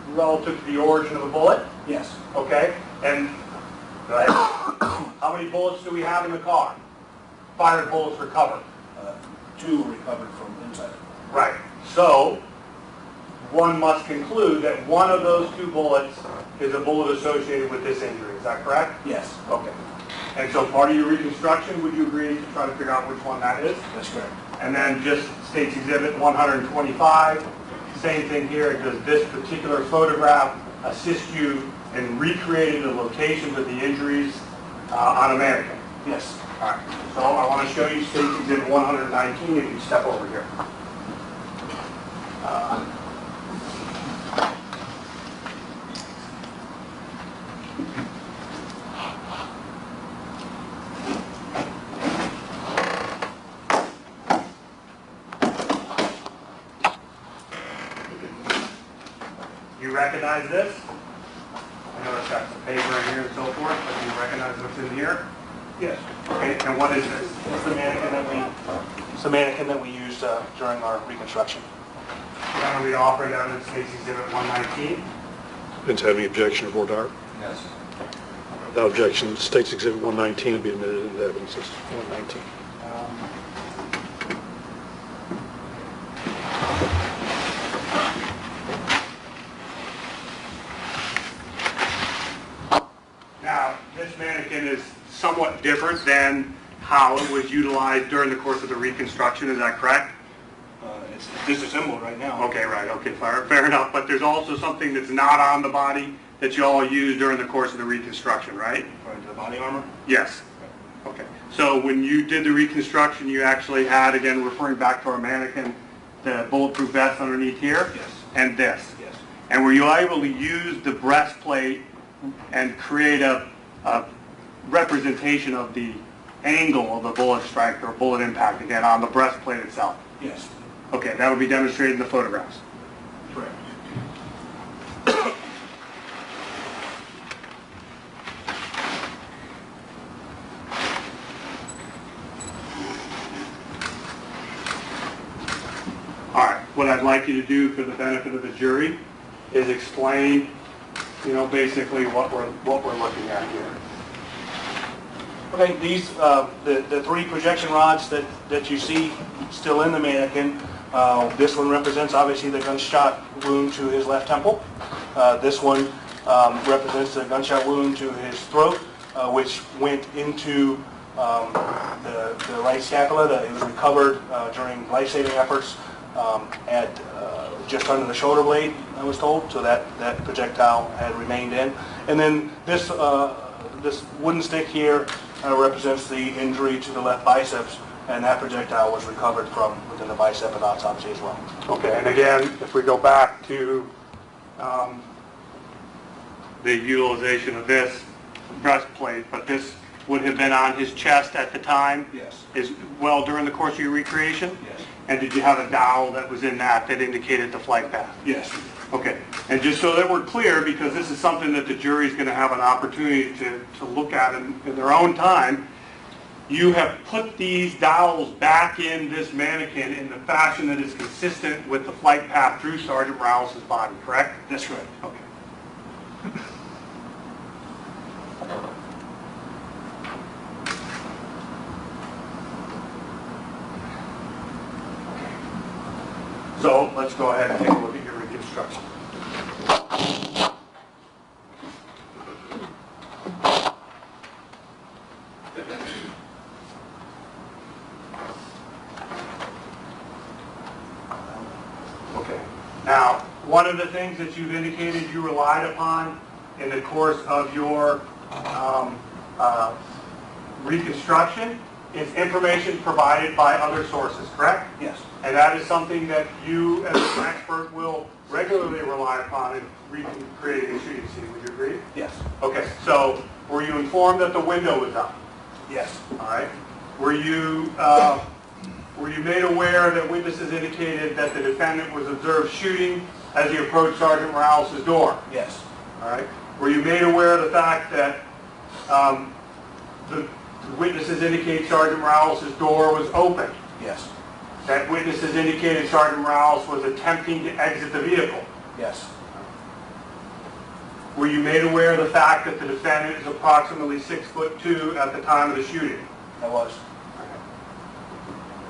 relative to the origin of the bullet? Yes. Okay, and go ahead. How many bullets do we have in the car? Fired bullets recovered. 2 recovered from inside. Right. So one must conclude that one of those 2 bullets is a bullet associated with this injury. Is that correct? Yes. Okay. And so part of your reconstruction, would you agree to try to figure out which one that is? That's correct. And then just State's Exhibit 125, same thing here. Does this particular photograph assist you in recreating the locations of the injuries on a mannequin? Yes. All right. So I want to show you State's Exhibit 119 if you step over here. You recognize this? I know it's got some paper in here and so forth, but do you recognize what's in here? Yes. Okay, and what is this? It's the mannequin that we used during our reconstruction. You want me to offer it evidence State's Exhibit 119? Didn't have any objection to voir dire? Yes. Without objection, State's Exhibit 119 will be admitted into evidence as 119. Now, this mannequin is somewhat different than how it was utilized during the course of the Reconstruction, is that correct? It's disassembled right now. Okay, right, okay, fair enough, but there's also something that's not on the body that you all used during the course of the Reconstruction, right? According to the body armor? Yes. Okay, so when you did the Reconstruction, you actually had, again, referring back to our mannequin, the bulletproof vest underneath here? Yes. And this? Yes. And were you able to use the breastplate and create a representation of the angle of the bullet strike or bullet impact, again, on the breastplate itself? Yes. Okay, that would be demonstrated in the photographs. Correct. All right, what I'd like you to do for the benefit of the jury is explain, basically what we're looking at here. Okay, these, the three projection rods that you see still in the mannequin, this one represents obviously the gunshot wound to his left temple. This one represents the gunshot wound to his throat, which went into the right scapula. It was recovered during life-saving efforts at just under the shoulder blade, I was told, so that projectile had remained in. And then this wooden stick here represents the injury to the left biceps, and that projectile was recovered from within the bicep at autopsy as well. Okay, and again, if we go back to the utilization of this breastplate, but this would have been on his chest at the time? Yes. As well during the course of your recreation? Yes. And did you have a dowel that was in that indicated the flight path? Yes. Okay, and just so that we're clear, because this is something that the jury is going to have an opportunity to look at in their own time, you have put these dowels back in this mannequin in the fashion that is consistent with the flight path through Sergeant Morales' body, correct? That's right. Okay. So let's go ahead and take a look at your reconstruction. Okay. Now, one of the things that you've indicated you relied upon in the course of your reconstruction is information provided by other sources, correct? Yes. And that is something that you, as an expert, will regularly rely upon in creating a shooting scene. Would you agree? Yes. Okay, so were you informed that the window was up? Yes. All right. Were you made aware that witnesses indicated that the defendant was observed shooting as he approached Sergeant Morales' door? Yes. All right. Were you made aware of the fact that the witnesses indicate Sergeant Morales' door was open? Yes. That witnesses indicated Sergeant Morales was attempting to exit the vehicle? Yes. Were you made aware of the fact that the defendant is approximately 6'2" at the time of the shooting? I was.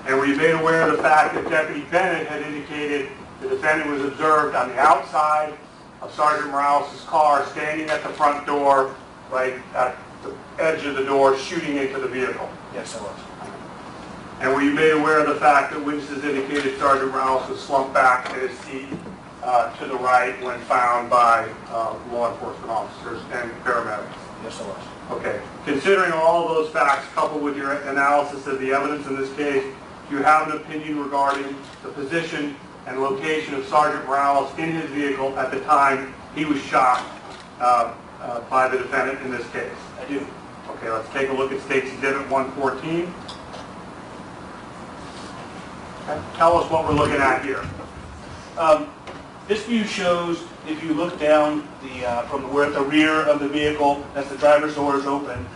And were you made aware of the fact that Deputy Bennett had indicated the defendant was observed on the outside of Sergeant Morales' car, standing at the front door, right at the edge of the door, shooting into the vehicle? Yes, I was. And were you made aware of the fact that witnesses indicated Sergeant Morales was slumped back in his seat to the right when found by law enforcement officers and paramedics? Yes, I was. Okay. Considering all of those facts, coupled with your analysis of the evidence in this case, do you have an opinion regarding the position and location of Sergeant Morales in his vehicle at the time he was shot by the defendant in this case? I do. Okay, let's take a look at State's Exhibit 114. Tell us what we're looking at here. This view shows, if you look down from where at the rear of the vehicle, as the driver's door is open,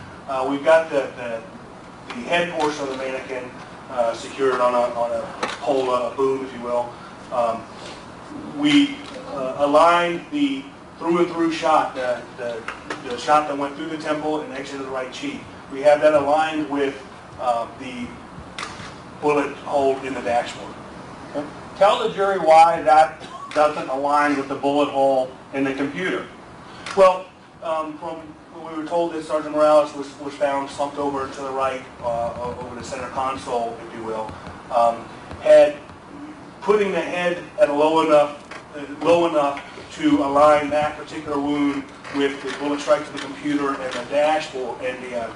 we've got the head portion of the mannequin secured on a pole, a boom, if you will. We aligned the through-and-through shot, the shot that went through the temple and exited the right cheek. We have that aligned with the bullet hole in the dashboard. Okay. Tell the jury why that doesn't align with the bullet hole in the computer. Well, from when we were told that Sergeant Morales was found slumped over to the right, over the center console, if you will, had putting the head at a low enough to align that particular wound with the bullet strike to the computer and the dashboard and the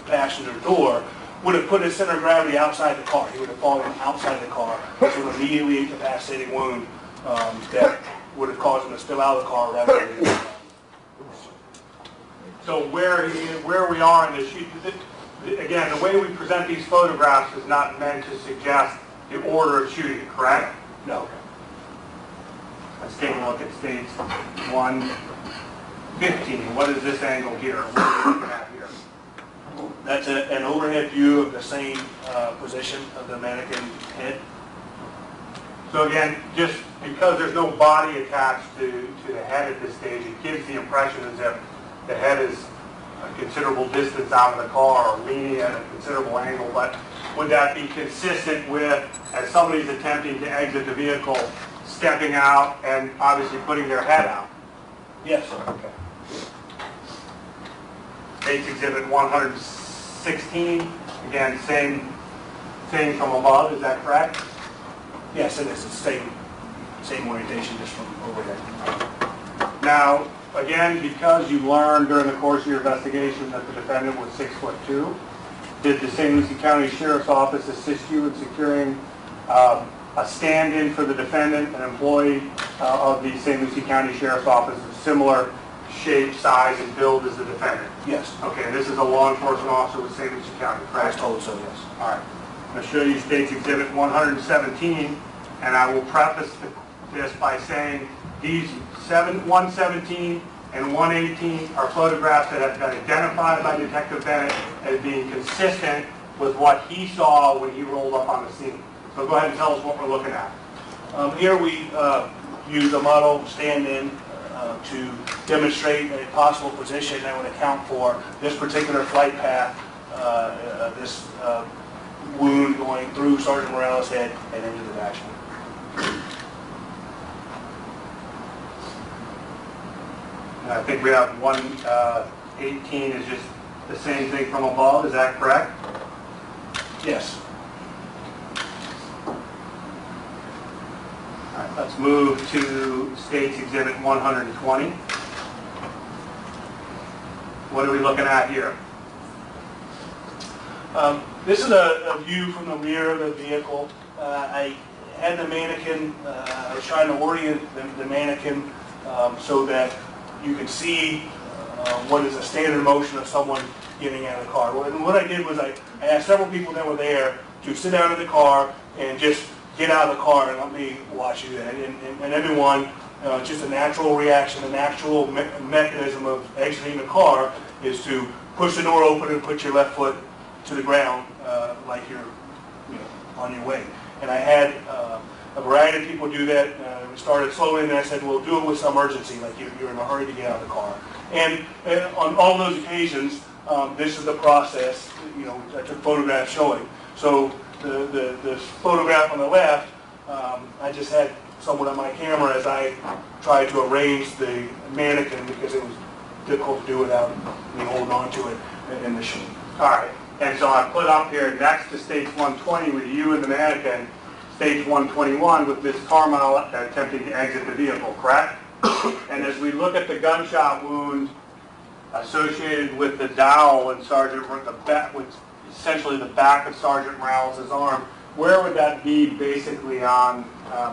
passenger door would have put his center of gravity outside the car. He would have fallen outside the car. It's an immediately incapacitating wound that would have caused him to spill out of the car rather than. So where we are in the shoot, again, the way we present these photographs is not meant to suggest the order of shooting, correct? No. Let's take a look at stage 115. What is this angle here? What are we looking at here? That's an overhead view of the same position of the mannequin head. So again, just because there's no body attached to the head at this stage, it gives the impression as if the head is a considerable distance out of the car or leaning at a considerable angle. But would that be consistent with, as somebody's attempting to exit the vehicle, stepping out and obviously putting their head out? Yes. Okay. State's Exhibit 116, again, same from above, is that correct? Yes, it is. It's the same orientation, just from overhead. Now, again, because you learned during the course of your investigation that the defendant was 6'2", did the St. Lucie County Sheriff's Office assist you in securing a stand-in for the defendant, an employee of the St. Lucie County Sheriff's Office of similar shape, size, and build as the defendant? Yes. Okay, and this is a law enforcement officer with St. Lucie County, I was correct? told so, yes. All right. I'm going to show you State's Exhibit 117, and I will preface this by saying these 117 and 118 are photographs that have been identified by Detective Bennett as being consistent with what he saw when he rolled up on the scene. So go ahead and tell us what we're looking at. Here we use a model stand-in to demonstrate a possible position that would account for this particular flight path, this wound going through Sergeant Morales' head and into the dashboard. And I think we have 118 is just the same thing from above, is that correct? Yes. All right, let's move to State's Exhibit 120. What are we looking at here? This is a view from the rear of the vehicle. I had the mannequin, I was trying to orient the mannequin so that you could see what is a standard motion of someone getting out of the car. And what I did was I asked several people that were there to sit down in the car and just get out of the car and let me watch you. And everyone, just a natural reaction, a natural mechanism of exiting the car is to push the door open and put your left foot to the ground like you're on your way. And I had a variety of people do that. We started slowly, and then I said, well, do it with some urgency, like you're in a hurry to get out of the car. And on all those occasions, this is the process, I took photographs showing. So the photograph on the left, I just had someone on my camera as I tried to arrange the mannequin because it was difficult to do without me holding on to it in the machine. All right, and so I put up here next to stage 120 with you and the mannequin, stage 121 with Ms. Carmel attempting to exit the vehicle, correct? And as we look at the gunshot wound associated with the dowel and essentially the back of Sergeant Morales' arm, where would that be basically on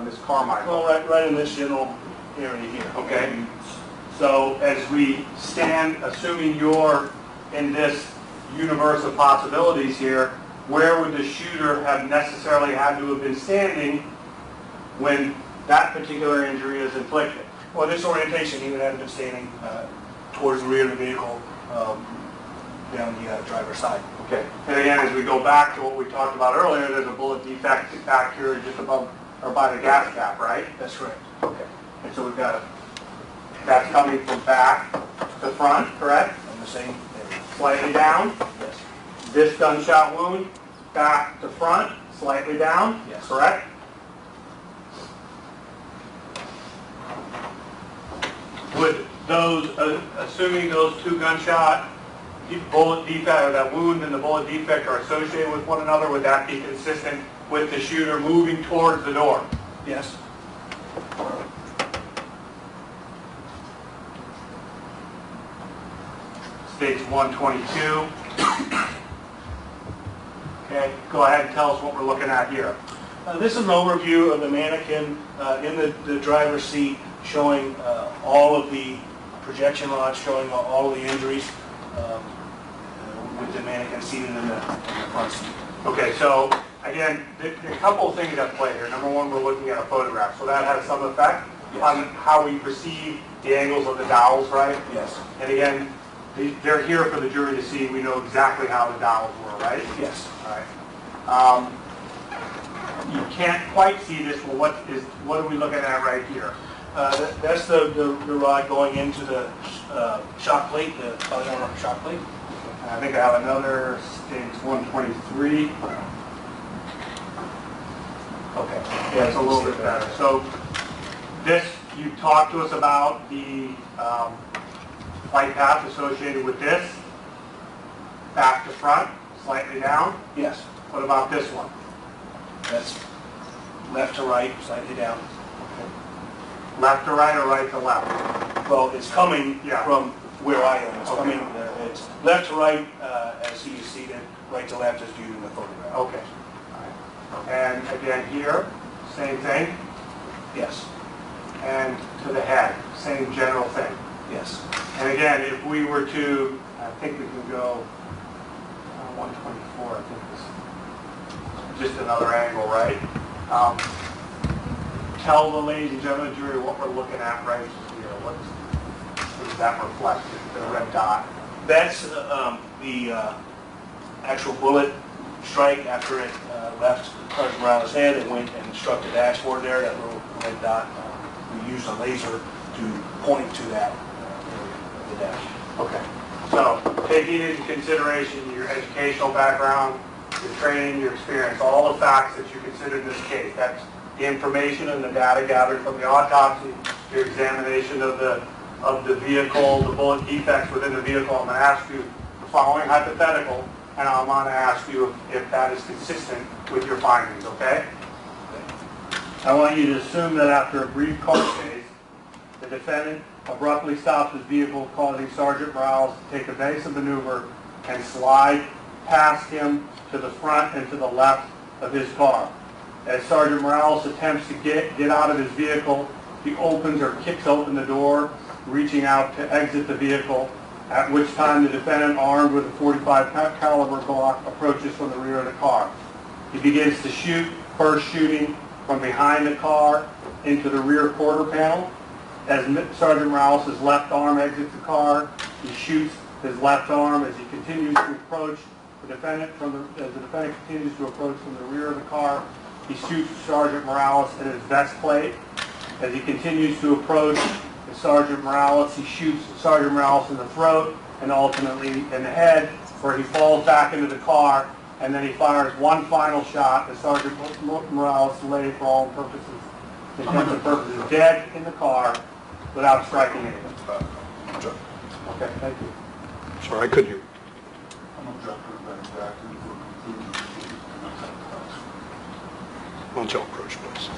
Ms. Carmichael? Well, right in this general area here. Okay. So as we stand, assuming you're in this universe of possibilities here, where would the shooter have necessarily had to have been standing when that particular injury is inflicted? Well, this orientation, he would have been standing towards the rear of the vehicle, down the driver's side. Okay. And again, as we go back to what we talked about earlier, there's a bullet defect back here just above or by the gas cap, right? That's correct. Okay. And so we've got That's coming from back to front, correct? On the same area. Slightly down. Yes. This gunshot wound, back to front, slightly down, Yes. correct? Would those, assuming those two gunshot bullet defect, or that wound and the bullet defect are associated with one another, would that be consistent with the shooter moving towards the door? Yes. States 122. Okay, go ahead and tell us what we're looking at here. This is an overview of the mannequin in the driver's seat, showing all of the projection rods, showing all of the injuries with the mannequin seated in the front seat. Okay, so again, a couple of things at play here. Number one, we're looking at a photograph, so that has some effect on how we perceive the angles of the dowels, right? Yes. And again, they're here for the jury to see. We know exactly how the dowels were, right? Yes. All right. You can't quite see this. Well, what are we looking at right here? That's the rod going into the shock plate, the polymer shock plate. I think I have another States 123. Okay, yeah, it's a little bit better. So this, you talked to us about the flight path associated with this, back to front, slightly down. Yes. What about this one? That's left to right, slightly down. Left to right or right to left? Well, it's coming Yeah. from where I am. It's Okay. coming. It's left to right as he is seated. Right to left as viewed in the photograph. Okay. All right. And again here, same thing. Yes. And to the head, same general thing. Yes. And again, if we were to, I think we can go 124, I think is just another angle, right? Tell the ladies and gentlemen of the jury what we're looking at right here. What does that reflect, the red dot? That's the actual bullet strike after it left Sergeant Morales' head. It went and struck the dashboard there, that little red dot. We used a laser to point to that area of the dash. Okay. So taking into consideration your educational background, your training, your experience, all the facts that you considered in this case, that's the information and the data gathered from the autopsy, your examination of the vehicle, the bullet defects within the vehicle. I'm going to ask you the following hypothetical, and I'm going to ask you if that is consistent with your findings, okay? I want you to assume that after a brief car chase, the defendant abruptly stops his vehicle, causing Sergeant Morales to take evasive maneuver and slide past him to the front and to the left of his car. As Sergeant Morales attempts to get out of his vehicle, he opens or kicks open the door, reaching out to exit the vehicle, at which time the defendant, armed with a .45 caliber Glock, approaches from the rear of the car. He begins to shoot, first shooting from behind the car into the rear quarter panel. As Sergeant Morales' left arm exits the car, he shoots his left arm as he continues to approach the defendant as the defendant continues to approach from the rear of the car. He shoots Sergeant Morales in his vest plate. As he continues to approach Sergeant Morales, he shoots Sergeant Morales in the throat and ultimately in the head, where he falls back into the car, and then he fires one final shot as Sergeant Morales lay, for all intents and purposes, dead in the car without striking anything. Okay, thank you. Sorry, I couldn't hear. Why don't y'all approach, please?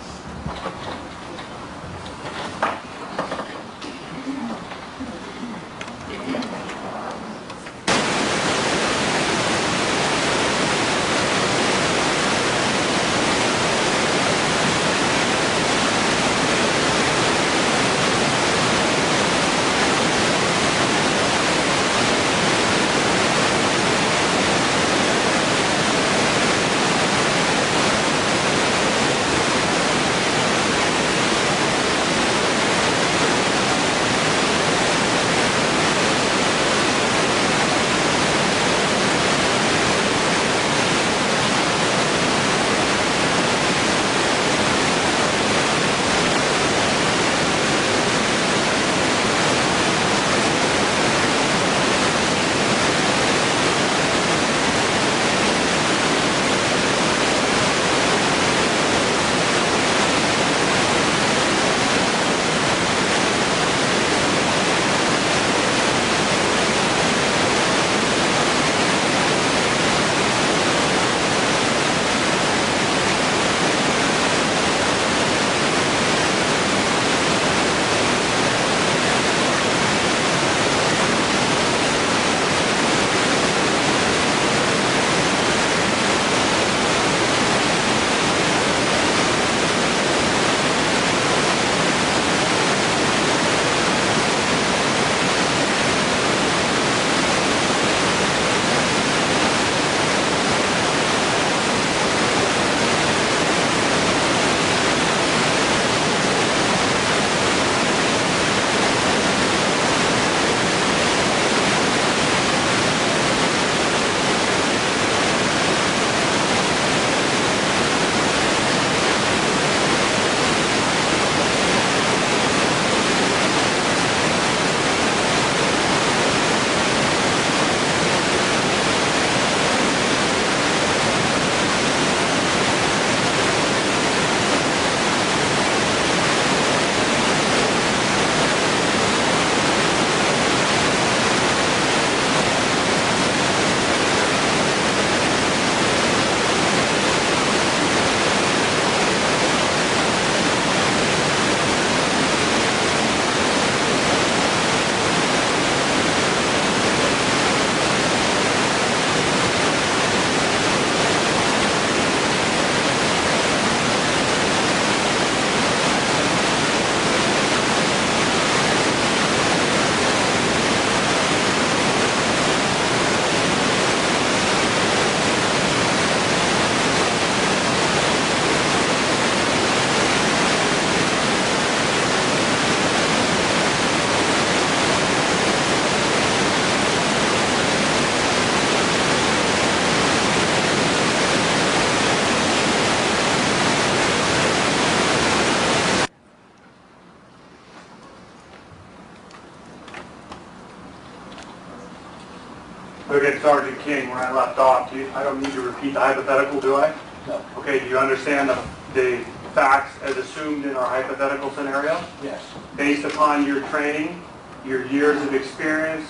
Look at Sergeant King where I left off. I don't need to repeat the hypothetical, do I? No. Okay, do you understand the facts as assumed in our hypothetical scenario? Yes. Based upon your training, your years of experience,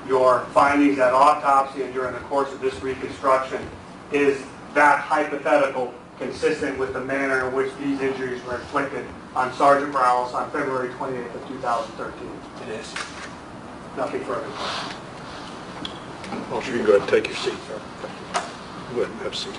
your findings at autopsy and during the course of this reconstruction, is that hypothetical consistent with the manner in which these injuries were inflicted on Sergeant Morales on February 28th of 2013? It is. Nothing further. Officer, you can go ahead and take your seat. Go ahead and have a seat.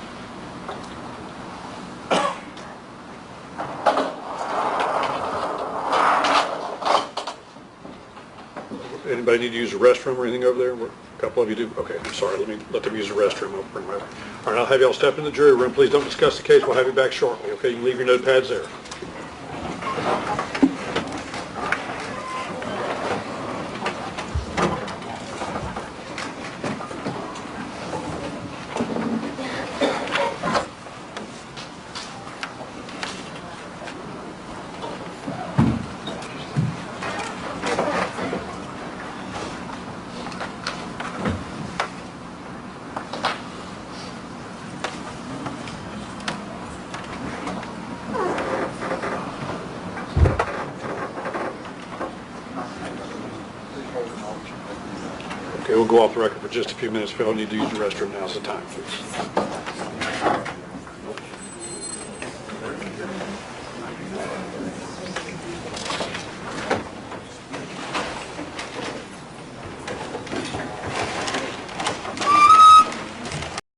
Anybody need to use the restroom or anything over there? A couple of you do? Okay, I'm sorry. Let them use the restroom. I'll bring them over. All right, I'll have y'all step in the jury room. Please don't discuss the case. We'll have you back shortly. Okay, you can leave your notepads there. Okay, we'll go off the record for just a few minutes. If y'all need to use the restroom, now's the time, please.